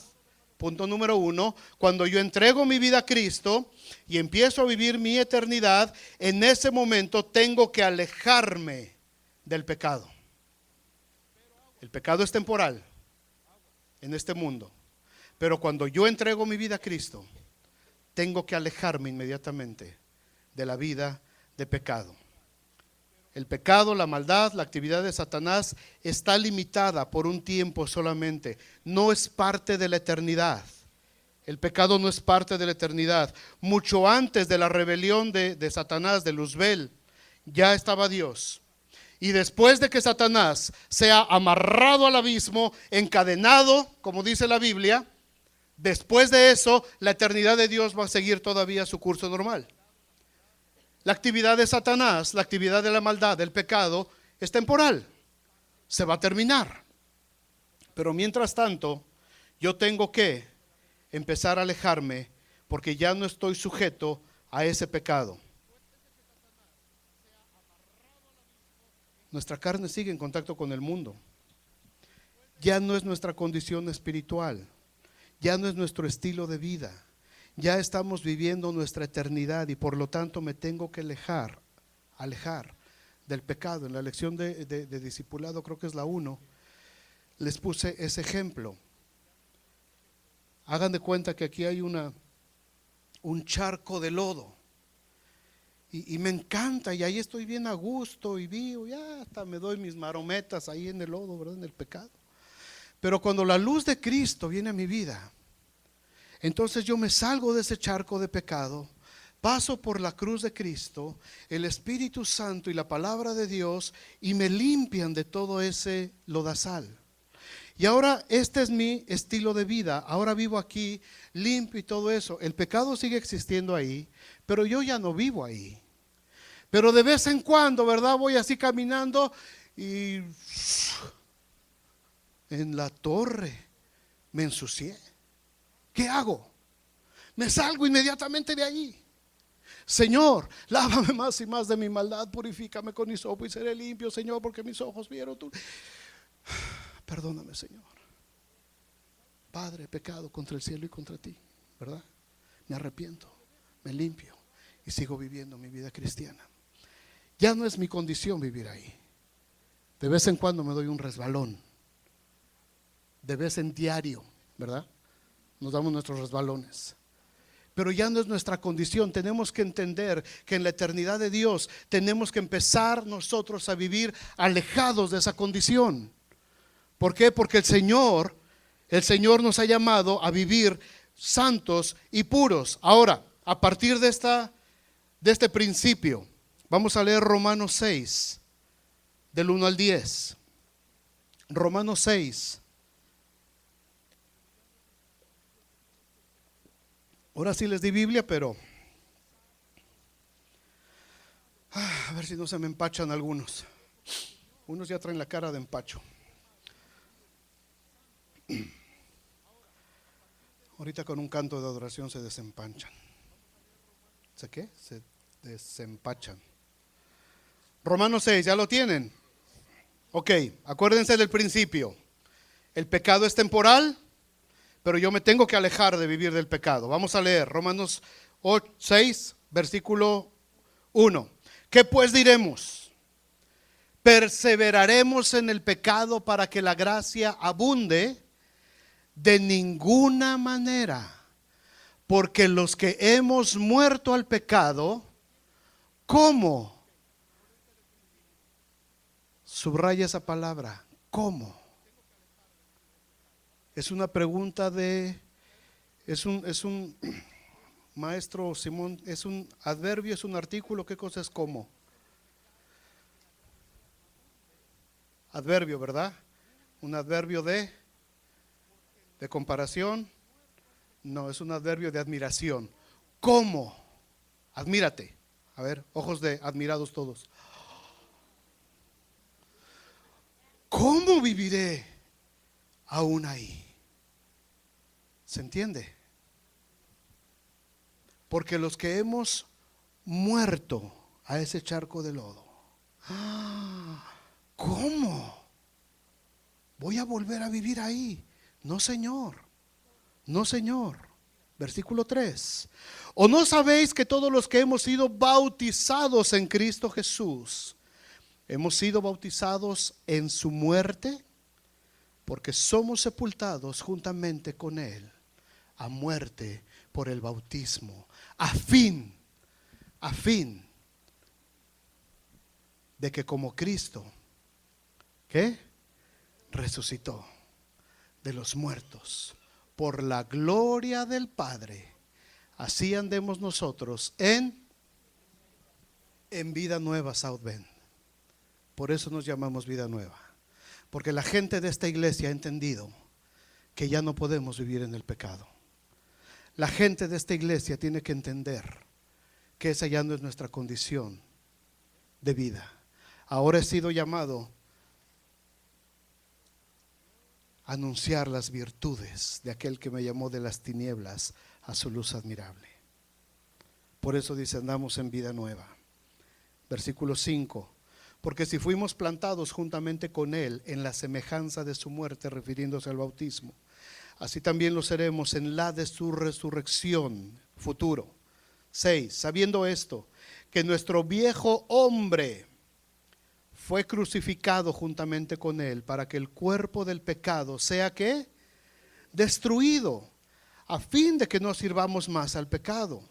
punto número 1, cuando yo entrego mi vida a Cristo y empiezo a vivir mi eternidad, en ese momento tengo que alejarme del pecado. El pecado es temporal en este mundo, pero cuando yo entrego mi vida a Cristo, tengo que alejarme inmediatamente de la vida de pecado. El pecado, la maldad, la actividad de Satanás está limitada por un tiempo solamente. No es parte de la eternidad. El pecado no es parte de la eternidad. Mucho antes de la rebelión de Satanás, de Luzbel, ya estaba Dios. Y después de que Satanás sea amarrado al abismo, encadenado, como dice la Biblia, después de eso, la eternidad de Dios va a seguir todavía su curso normal. La actividad de Satanás, la actividad de la maldad, del pecado, es temporal. Se va a terminar. Pero mientras tanto, yo tengo que empezar a alejarme porque ya no estoy sujeto a ese pecado. Nuestra carne sigue en contacto con el mundo. Ya no es nuestra condición espiritual. Ya no es nuestro estilo de vida. Ya estamos viviendo nuestra eternidad y por lo tanto me tengo que alejar del pecado. En la lección de discipulado, creo que es la 1, les puse ese ejemplo. Hagan de cuenta que aquí hay un charco de lodo y me encanta y ahí estoy bien a gusto y vivo, ya hasta me doy mis marometas ahí en el lodo, ¿verdad? En el pecado. Pero cuando la luz de Cristo viene a mi vida, entonces yo me salgo de ese charco de pecado, paso por la cruz de Cristo, el Espíritu Santo y la palabra de Dios y me limpian de todo ese lodazal. Y ahora este es mi estilo de vida, ahora vivo aquí limpio y todo eso. El pecado sigue existiendo ahí, pero yo ya no vivo ahí. Pero de vez en cuando, ¿verdad? Voy así caminando y en la torre me ensucié. ¿Qué hago? Me salgo inmediatamente de allí. Señor, lávame más y más de mi maldad, purifícame con hisopo y seré limpio, Señor, porque mis ojos vieron tu. Perdóname, Señor. Padre, he pecado contra el cielo y contra ti, ¿verdad? Me arrepiento, me limpio y sigo viviendo mi vida cristiana. Ya no es mi condición vivir ahí. De vez en cuando me doy un resbalón. De vez en diario, ¿verdad? Nos damos nuestros resbalones. Pero ya no es nuestra condición. Tenemos que entender que en la eternidad de Dios tenemos que empezar nosotros a vivir alejados de esa condición. ¿Por qué? Porque el Señor nos ha llamado a vivir santos y puros. Ahora, a partir de este principio, vamos a leer Romanos 6, del 1 al 10. Romanos 6. Ahora sí les di Biblia, pero a ver si no se me empachan algunos. Unos ya traen la cara de empacho. Ahorita con un canto de adoración se desempanchan. ¿Se qué? Se desempachan. Romanos 6, ¿ya lo tienen? Ok, acuérdense del principio. El pecado es temporal, pero yo me tengo que alejar de vivir del pecado. Vamos a leer Romanos 6, versículo 1. ¿Qué pues diremos? ¿Perseveraremos en el pecado para que la gracia abunde? De ninguna manera, porque los que hemos muerto al pecado, ¿cómo? Subraya esa palabra, ¿cómo? Es una pregunta es un maestro Simón, es un adverbio, es un artículo, ¿qué cosa es cómo? Adverbio, ¿verdad? Un adverbio de comparación. No, es un adverbio de admiración. ¿Cómo? Admírate. A ver, ojos de admirados todos. ¿Cómo viviré aún ahí? ¿Se entiende? Porque los que hemos muerto a ese charco de lodo, ¿cómo? ¿Voy a volver a vivir ahí? No, Señor. No, Señor. Versículo 3. ¿O no sabéis que todos los que hemos sido bautizados en Cristo Jesús, hemos sido bautizados en su muerte? Porque somos sepultados juntamente con Él a muerte por el bautismo, a fin de que como Cristo, ¿qué? Resucitó de los muertos por la gloria del Padre, así andemos nosotros en vida nueva, South Bend. Por eso nos llamamos Vida Nueva, porque la gente de esta iglesia ha entendido que ya no podemos vivir en el pecado. La gente de esta iglesia tiene que entender que esa ya no es nuestra condición de vida. Ahora he sido llamado a anunciar las virtudes de aquel que me llamó de las tinieblas a su luz admirable. Por eso dice, andamos en vida nueva. Versículo 5. Porque si fuimos plantados juntamente con Él en la semejanza de su muerte, refiriéndose al bautismo, así también lo seremos en la de su resurrección futuro. 6. Sabiendo esto, que nuestro viejo hombre fue crucificado juntamente con Él para que el cuerpo del pecado sea ¿qué? Destruido, a fin de que no sirvamos más al pecado.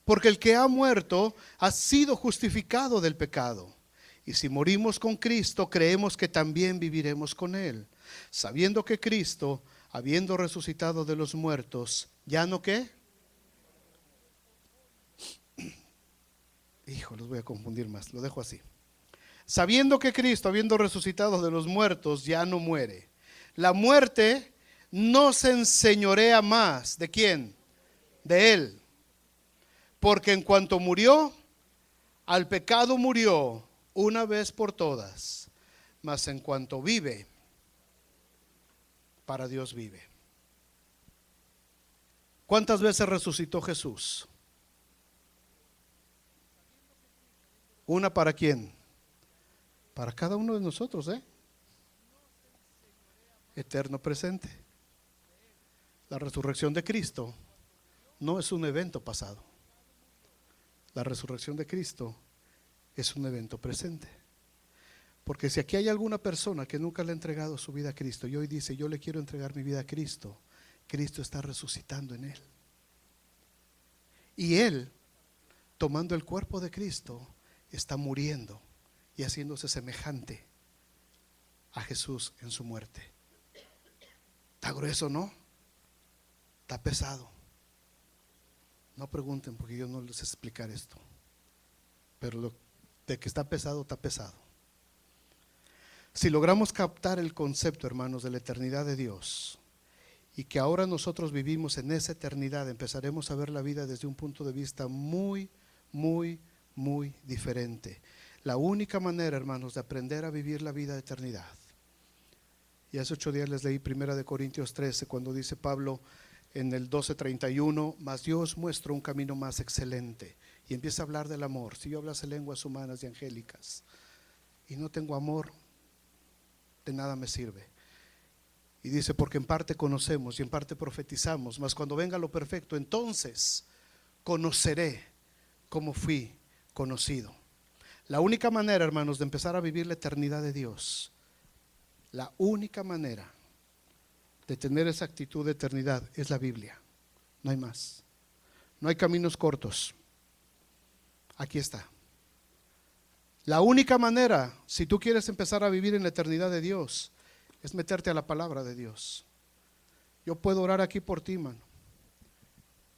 Porque el que ha muerto ha sido justificado del pecado. Y si morimos con Cristo, creemos que también viviremos con Él, sabiendo que Cristo, habiendo resucitado de los muertos, ¿ya no qué? Hijo, los voy a confundir más, lo dejo así. Sabiendo que Cristo, habiendo resucitado de los muertos, ya no muere. La muerte no se enseñorea más. ¿De quién? De Él. Porque en cuanto murió, Al pecado murió una vez por todas, mas en cuanto vive, para Dios vive. ¿Cuántas veces resucitó Jesús? ¿Una para quién? Para cada uno de nosotros, eterno presente. La resurrección de Cristo no es un evento pasado. La resurrección de Cristo es un evento presente. Porque si aquí hay alguna persona que nunca le ha entregado su vida a Cristo y hoy dice, yo le quiero entregar mi vida a Cristo, Cristo está resucitando en él. Y él, tomando el cuerpo de Cristo, está muriendo y haciéndose semejante a Jesús en su muerte. ¿Está grueso, no? Está pesado. No pregunten porque yo no les sé explicar esto. Pero de que está pesado, está pesado. Si logramos captar el concepto, hermanos, de la eternidad de Dios, y que ahora nosotros vivimos en esa eternidad, empezaremos a ver la vida desde un punto de vista muy, muy, muy diferente. La única manera, hermanos, de aprender a vivir la vida de eternidad. Y hace 8 días les leí 1 Corintios 13, cuando dice Pablo en el 12:31, mas Dios muestra un camino más excelente. Y empieza a hablar del amor. Si yo hablase lenguas humanas y angélicas y no tengo amor, de nada me sirve. Y dice, porque en parte conocemos y en parte profetizamos, mas cuando venga lo perfecto, entonces conoceré cómo fui conocido. La única manera, hermanos, de empezar a vivir la eternidad de Dios, la única manera de tener esa actitud de eternidad es la Biblia. No hay más. No hay caminos cortos. Aquí está. La única manera, si tú quieres empezar a vivir en la eternidad de Dios, es meterte a la palabra de Dios. Yo puedo orar aquí por ti, mano,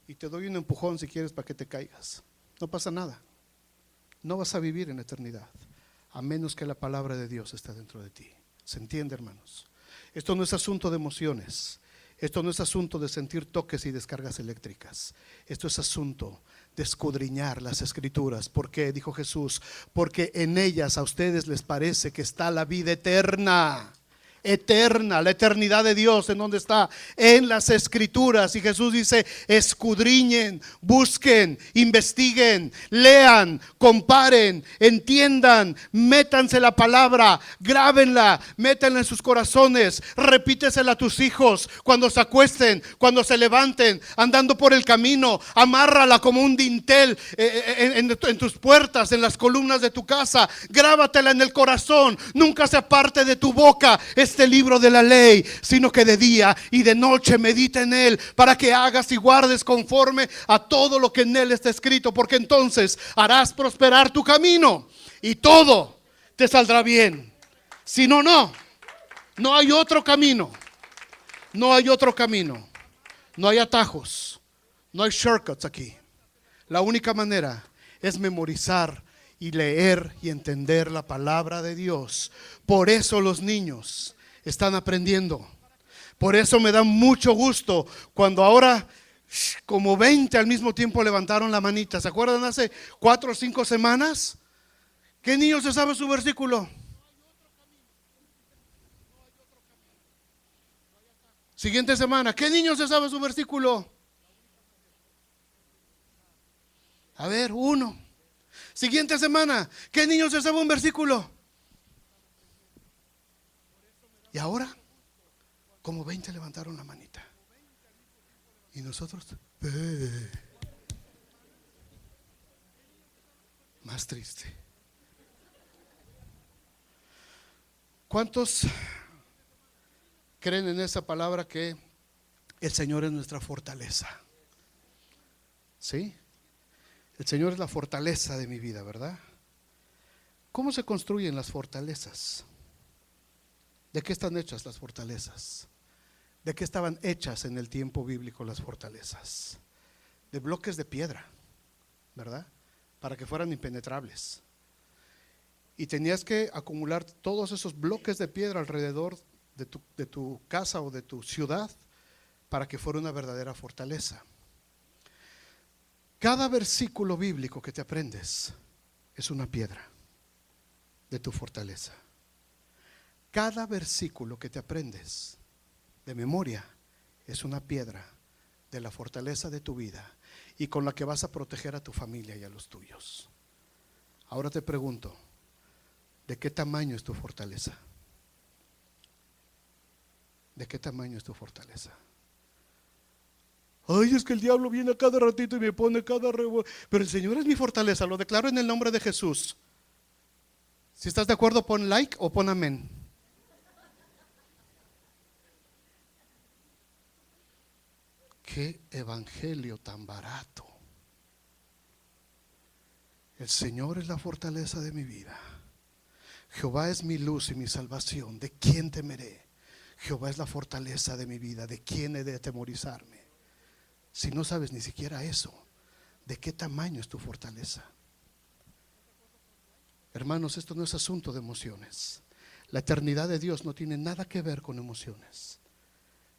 y te doy un empujón si quieres para que te caigas. No pasa nada. No vas a vivir en la eternidad a menos que la palabra de Dios esté dentro de ti. ¿Se entiende, hermanos? Esto no es asunto de emociones. Esto no es asunto de sentir toques y descargas eléctricas. Esto es asunto de escudriñar las escrituras. ¿Por qué? Dijo Jesús, porque en ellas a ustedes les parece que está la vida eterna. Eterna, la eternidad de Dios, ¿en dónde está? En las escrituras. Y Jesús dice, escudriñen, busquen, investiguen, lean, comparen, entiendan, métanse la palabra, grábenla, métanla en sus corazones, repítesela a tus hijos cuando se acuesten, cuando se levanten, andando por el camino, amárrala como un dintel en tus puertas, en las columnas de tu casa, grábatela en el corazón, nunca se aparte de tu boca este libro de la ley, sino que de día y de noche medita en él, para que hagas y guardes conforme a todo lo que en él está escrito, porque entonces harás prosperar tu camino y todo te saldrá bien. Si no, no hay otro camino, no hay otro camino, no hay atajos, no hay shortcuts aquí. La única manera es memorizar y leer y entender la palabra de Dios. Por eso los niños están aprendiendo. Por eso me da mucho gusto cuando ahora como 20 al mismo tiempo levantaron la manita. ¿Se acuerdan hace 4 o 5 semanas? ¿Qué niño se sabe su versículo? Siguiente semana, ¿qué niño se sabe su versículo? A ver, uno. Siguiente semana, ¿qué niño se sabe un versículo? Y ahora, como 20 levantaron la manita. Y nosotros, más triste. ¿Cuántos creen en esa palabra que el Señor es nuestra fortaleza? ¿Sí? El Señor es la fortaleza de mi vida, ¿verdad? ¿Cómo se construyen las fortalezas? ¿De qué están hechas las fortalezas? ¿De qué estaban hechas en el tiempo bíblico las fortalezas? De bloques de piedra, ¿verdad? Para que fueran impenetrables. Y tenías que acumular todos esos bloques de piedra alrededor de tu casa o de tu ciudad para que fuera una verdadera fortaleza. Cada versículo bíblico que te aprendes es una piedra de tu fortaleza. Cada versículo que te aprendes de memoria es una piedra de la fortaleza de tu vida y con la que vas a proteger a tu familia y a los tuyos. Ahora te pregunto, ¿de qué tamaño es tu fortaleza? ¿De qué tamaño es tu fortaleza? Ay, es que el diablo viene a cada ratito y me pone cada pero el Señor es mi fortaleza, lo declaro en el nombre de Jesús. Si estás de acuerdo, pon like o pon amén. Qué evangelio tan barato. El Señor es la fortaleza de mi vida. Jehová es mi luz y mi salvación. ¿De quién temeré? Jehová es la fortaleza de mi vida. ¿De quién he de atemorizarme? Si no sabes ni siquiera eso, ¿de qué tamaño es tu fortaleza? Hermanos, esto no es asunto de emociones. La eternidad de Dios no tiene nada que ver con emociones.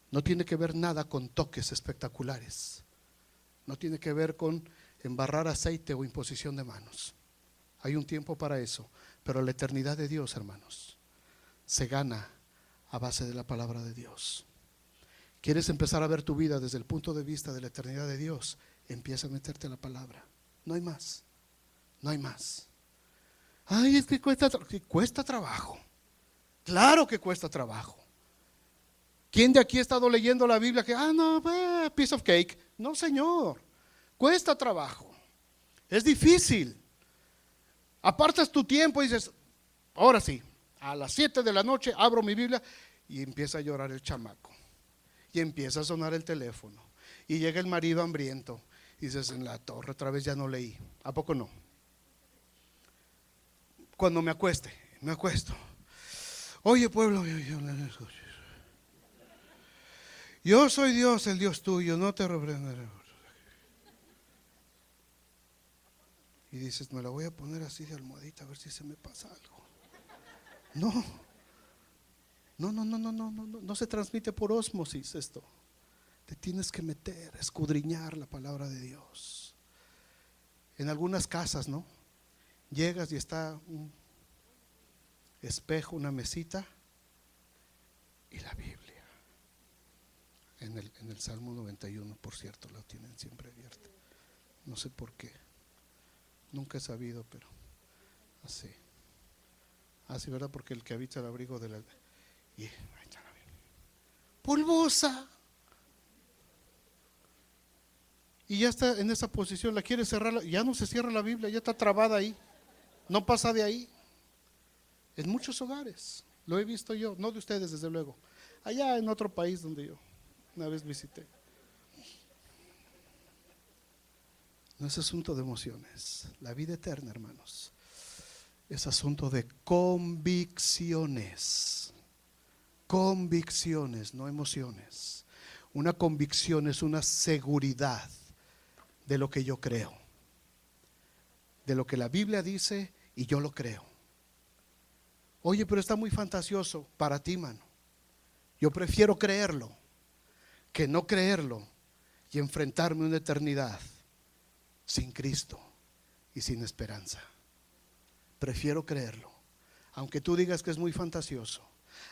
No tiene que ver nada con toques espectaculares. No tiene que ver con embarrar aceite o imposición de manos. Hay un tiempo para eso, pero la eternidad de Dios, hermanos, se gana a base de la palabra de Dios. ¿Quieres empezar a ver tu vida desde el punto de vista de la eternidad de Dios? Empieza a meterte a la palabra. No hay más. No hay más. Ay, es que cuesta trabajo. Claro que cuesta trabajo. ¿Quién de aquí ha estado leyendo la Biblia que, no, piece of cake? No, Señor. Cuesta trabajo. Es difícil. Apartas tu tiempo y dices, ahora sí, a las 7 de la noche abro mi Biblia y empieza a llorar el chamaco. Y empieza a sonar el teléfono. Y llega el marido hambriento. Y dices, en la torre, otra vez ya no leí. ¿A poco no? Cuando me acuesto. Oye, pueblo, yo soy Dios, el Dios tuyo, no te reprenderé. Y dices, me la voy a poner así de almohadita a ver si se me pasa algo. No se transmite por ósmosis esto. Te tienes que meter, escudriñar la palabra de Dios. En algunas casas, ¿no? Llegas y está un espejo, una mesita y la Biblia. En el Salmo 91, por cierto, la tienen siempre abierta. No sé por qué. Nunca he sabido, pero así. Así, ¿verdad? Porque el que habita el abrigo de la... Y ahí está la Biblia. Polvosa. Y ya está en esa posición, la quiere cerrar, ya no se cierra la Biblia, ya está trabada ahí. No pasa de ahí. En muchos hogares, lo he visto yo, no de ustedes desde luego. Allá en otro país donde yo una vez visité. No es asunto de emociones. La vida eterna, hermanos, es asunto de convicciones. Convicciones, no emociones. Una convicción es una seguridad de lo que yo creo, de lo que la Biblia dice y yo lo creo. Oye, pero está muy fantasioso para ti, mano. Yo prefiero creerlo que no creerlo y enfrentarme a una eternidad sin Cristo y sin esperanza. Prefiero creerlo, aunque tú digas que es muy fantasioso,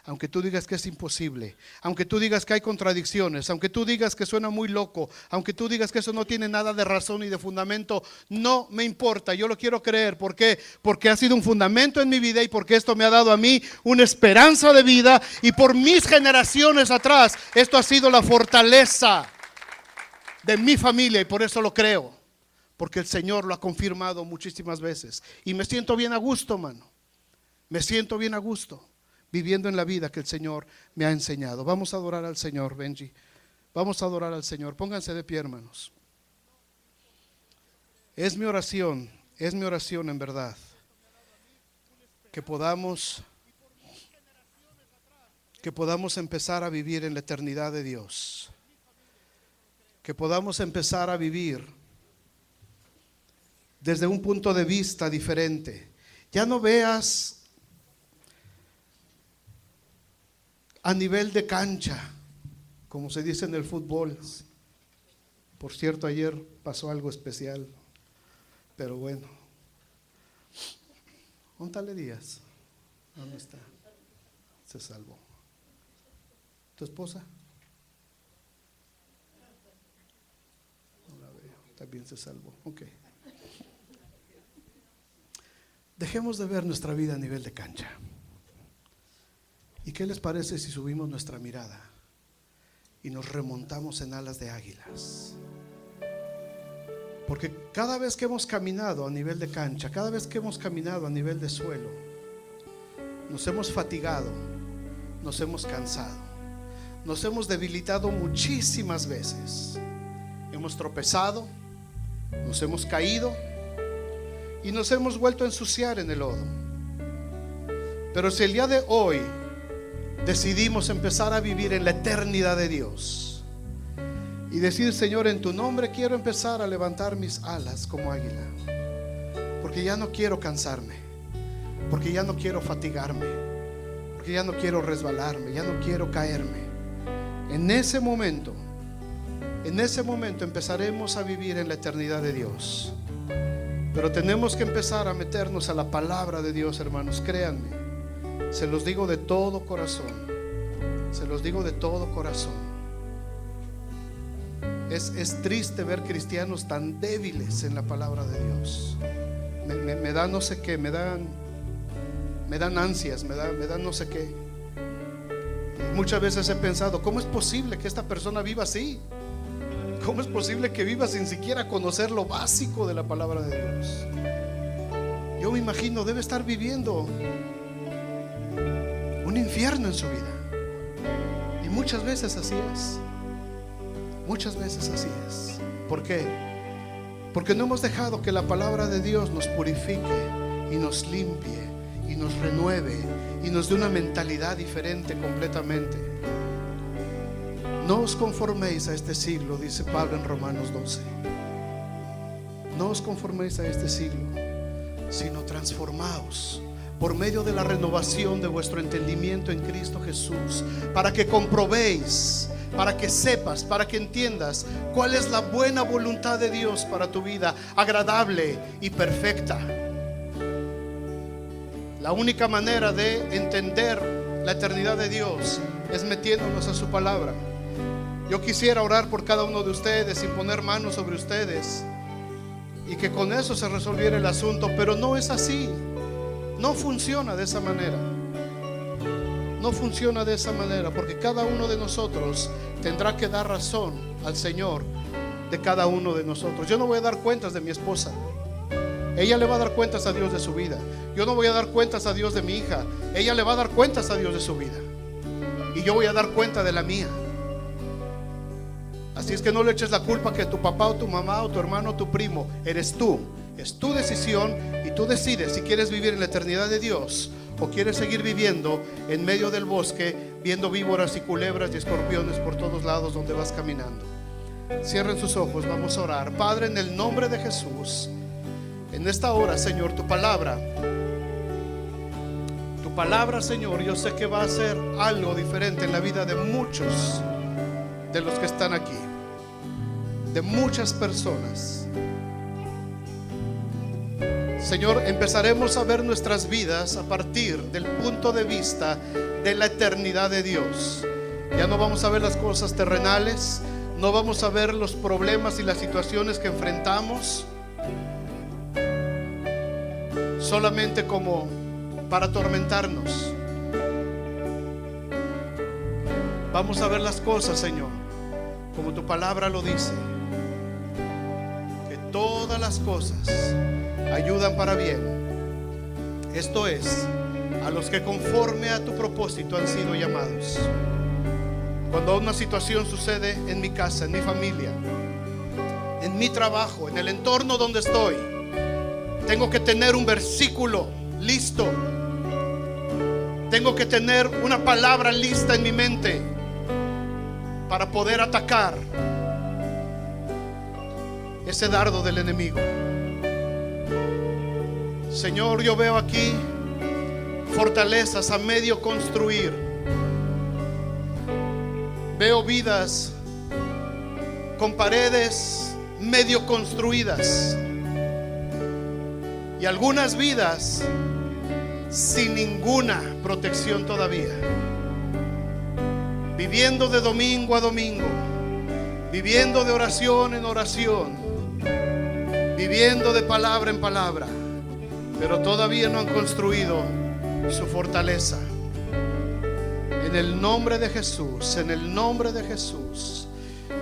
aunque tú digas que es imposible, aunque tú digas que hay contradicciones, aunque tú digas que suena muy loco, aunque tú digas que eso no tiene nada de razón ni de fundamento. No me importa, yo lo quiero creer. ¿Por qué? Porque ha sido un fundamento en mi vida y porque esto me ha dado a mí una esperanza de vida, y por mis generaciones atrás esto ha sido la fortaleza de mi familia, y por eso lo creo, porque el Señor lo ha confirmado muchísimas veces y me siento bien a gusto, mano. Me siento bien a gusto viviendo en la vida que el Señor me ha enseñado. Vamos a adorar al Señor, Benji. Vamos a adorar al Señor. Pónganse de pie, hermanos. Es mi oración en verdad, que podamos empezar a vivir en la eternidad de Dios. Que podamos empezar a vivir desde un punto de vista diferente. Ya no veas a nivel de cancha, como se dice en el fútbol. Por cierto, ayer pasó algo especial, pero bueno. Póntale Díaz. ¿Dónde está? Se salvó. ¿Tu esposa? No la veo. También se salvó. Ok. Dejemos de ver nuestra vida a nivel de cancha. ¿Y qué les parece si subimos nuestra mirada y nos remontamos en alas de águilas? Porque cada vez que hemos caminado a nivel de cancha, cada vez que hemos caminado a nivel de suelo, nos hemos fatigado, nos hemos cansado, nos hemos debilitado muchísimas veces. Hemos tropezado, nos hemos caído y nos hemos vuelto a ensuciar en el lodo. Pero si el día de hoy decidimos empezar a vivir en la eternidad de Dios y decir: Señor, en tu nombre quiero empezar a levantar mis alas como águila, porque ya no quiero cansarme, porque ya no quiero fatigarme, porque ya no quiero resbalarme, ya no quiero caerme. En ese momento empezaremos a vivir en la eternidad de Dios. Pero tenemos que empezar a meternos a la palabra de Dios, hermanos. Créanme, se los digo de todo corazón. Se los digo de todo corazón. Es triste ver cristianos tan débiles en la palabra de Dios. Me da no sé qué, me dan ansias, me dan no sé qué. Y muchas veces he pensado: ¿cómo es posible que esta persona viva así? ¿Cómo es posible que viva sin siquiera conocer lo básico de la palabra de Dios? Yo me imagino, debe estar viviendo un infierno en su vida. Y muchas veces así es. Muchas veces así es. ¿Por qué? Porque no hemos dejado que la palabra de Dios nos purifique y nos limpie y nos renueve y nos dé una mentalidad diferente completamente. No os conforméis a este siglo, dice Pablo en Romanos 12. No os conforméis a este siglo, sino transformaos por medio de la renovación de vuestro entendimiento en Cristo Jesús, para que comprobéis, para que sepas, para que entiendas cuál es la buena voluntad de Dios para tu vida, agradable y perfecta. La única manera de entender la eternidad de Dios es metiéndonos a su palabra. Yo quisiera orar por cada uno de ustedes y poner manos sobre ustedes y que con eso se resolviera el asunto, pero no es así. No funciona de esa manera. No funciona de esa manera, porque cada uno de nosotros tendrá que dar razón al Señor de cada uno de nosotros. Yo no voy a dar cuentas de mi esposa. Ella le va a dar cuentas a Dios de su vida. Yo no voy a dar cuentas a Dios de mi hija. Ella le va a dar cuentas a Dios de su vida. Y yo voy a dar cuenta de la mía. Así es que no le eches la culpa que tu papá o tu mamá o tu hermano o tu primo. Eres tú. Es tu decisión y tú decides si quieres vivir en la eternidad de Dios o quieres seguir viviendo en medio del bosque, viendo víboras y culebras y escorpiones por todos lados donde vas caminando. Cierren sus ojos, vamos a orar. Padre, en el nombre de Jesús, en esta hora, Señor, tu palabra, Señor, yo sé que va a hacer algo diferente en la vida de muchos de los que están aquí, de muchas personas. Señor, empezaremos a ver nuestras vidas a partir del punto de vista de la eternidad de Dios. Ya no vamos a ver las cosas terrenales, no vamos a ver los problemas y las situaciones que enfrentamos solamente como para atormentarnos. Vamos a ver las cosas, Señor, como tu palabra lo dice, que todas las cosas ayudan para bien. Esto es, a los que conforme a tu propósito han sido llamados. Cuando una situación sucede en mi casa, en mi familia, en mi trabajo, en el entorno donde estoy, tengo que tener un versículo listo. Tengo que tener una palabra lista en mi mente para poder atacar ese dardo del enemigo. Señor, yo veo aquí fortalezas a medio construir. Veo vidas con paredes medio construidas. y algunas vidas sin ninguna protección todavía, viviendo de domingo a domingo, viviendo de oración en oración, viviendo de palabra en palabra, pero todavía no han construido su fortaleza. En el nombre de Jesús, en el nombre de Jesús,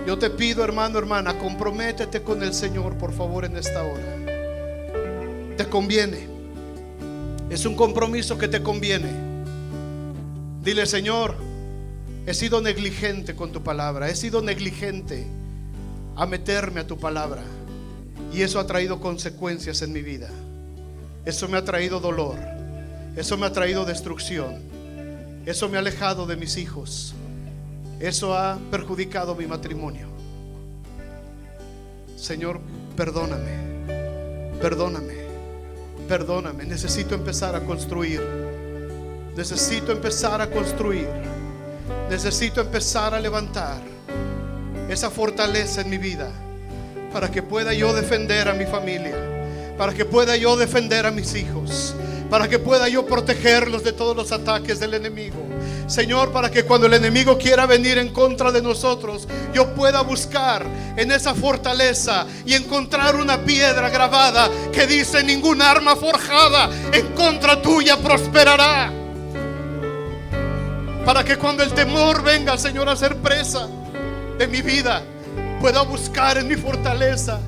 yo te pido, hermano, hermana, comprométete con el Señor, por favor, en esta hora. Te conviene. Es un compromiso que te conviene. Dile: Señor, he sido negligente con tu palabra, he sido negligente a meterme a tu palabra, y eso ha traído consecuencias en mi vida. Eso me ha traído dolor, eso me ha traído destrucción, eso me ha alejado de mis hijos, eso ha perjudicado mi matrimonio. Señor, perdóname, perdóname, perdóname. Necesito empezar a construir. Necesito empezar a construir. Necesito empezar a levantar esa fortaleza en mi vida, para que pueda yo defender a mi familia, para que pueda yo defender a mis hijos, para que pueda yo protegerlos de todos los ataques del enemigo. Señor, para que cuando el enemigo quiera venir en contra de nosotros, yo pueda buscar en esa fortaleza y encontrar una piedra grabada que dice: ningún arma forjada en contra tuya prosperará. Para que cuando el temor venga, Señor, a ser presa de mi vida, pueda buscar en mi fortaleza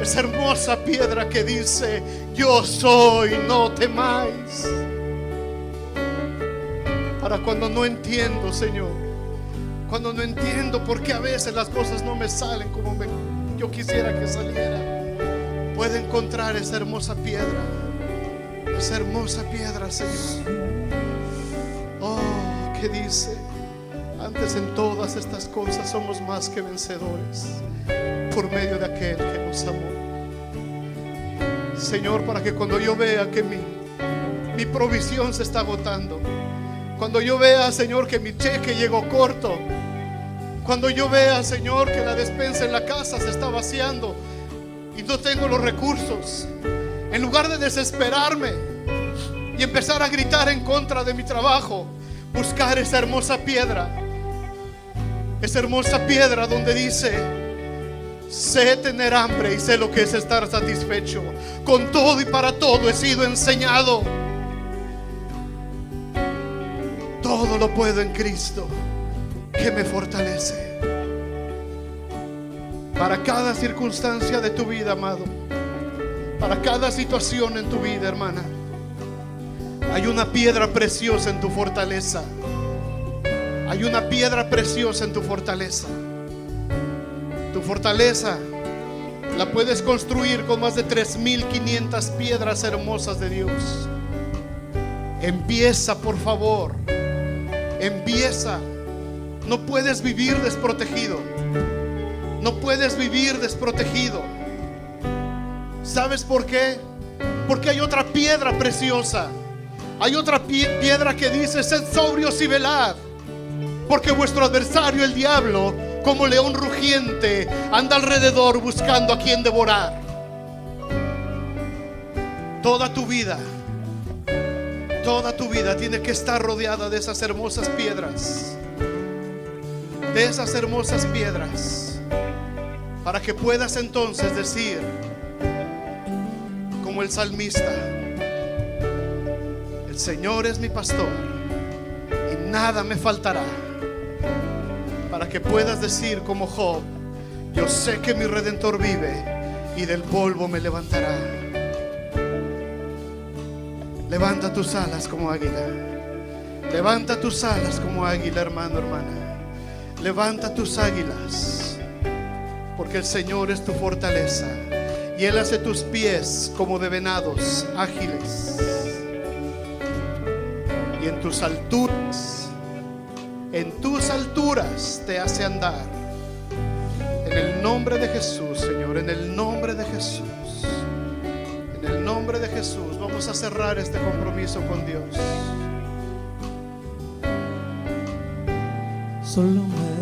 esa hermosa piedra que dice: yo soy, no temáis. Para cuando no entiendo, Señor, cuando no entiendo por qué a veces las cosas no me salen como yo quisiera que saliera, pueda encontrar esa hermosa piedra, Señor. Oh, que dice: antes en todas estas cosas somos más que vencedores por medio de aquel que nos amó. Señor, para que cuando yo vea que mi provisión se está agotando, cuando yo vea, Señor, que mi cheque llegó corto, cuando yo vea, Señor, que la despensa en la casa se está vaciando y no tengo los recursos, en lugar de desesperarme y empezar a gritar en contra de mi trabajo, buscar esa hermosa piedra donde dice: sé tener hambre y sé lo que es estar satisfecho. Con todo y para todo he sido enseñado. Todo lo puedo en Cristo que me fortalece. Para cada circunstancia de tu vida, amado, para cada situación en tu vida, hermana, hay una piedra preciosa en tu fortaleza. Hay una piedra preciosa en tu fortaleza. Tu fortaleza la puedes construir con más de 3,500 piedras hermosas de Dios. Empieza, por favor. Empieza. No puedes vivir desprotegido. No puedes vivir desprotegido. ¿Sabes por qué? Porque hay otra piedra preciosa. Hay otra piedra que dice: sed sobrios y velad, porque vuestro adversario, el diablo, como león rugiente, anda alrededor buscando a quien devorar. Toda tu vida tiene que estar rodeada de esas hermosas piedras. De esas hermosas piedras, para que puedas entonces decir, como el salmista: el Señor es mi pastor y nada me faltará. Para que puedas decir como Job: yo sé que mi Redentor vive y del polvo me levantará. Levanta tus alas como águila. Levanta tus alas como águila, hermano, hermana. Levanta tus águilas, porque el Señor es tu fortaleza y Él hace tus pies como de venados ágiles. Y en tus alturas te hace andar. En el nombre de Jesús, Señor, en el nombre de Jesús, en el nombre de Jesús, vamos a cerrar este compromiso con Dios. Solo me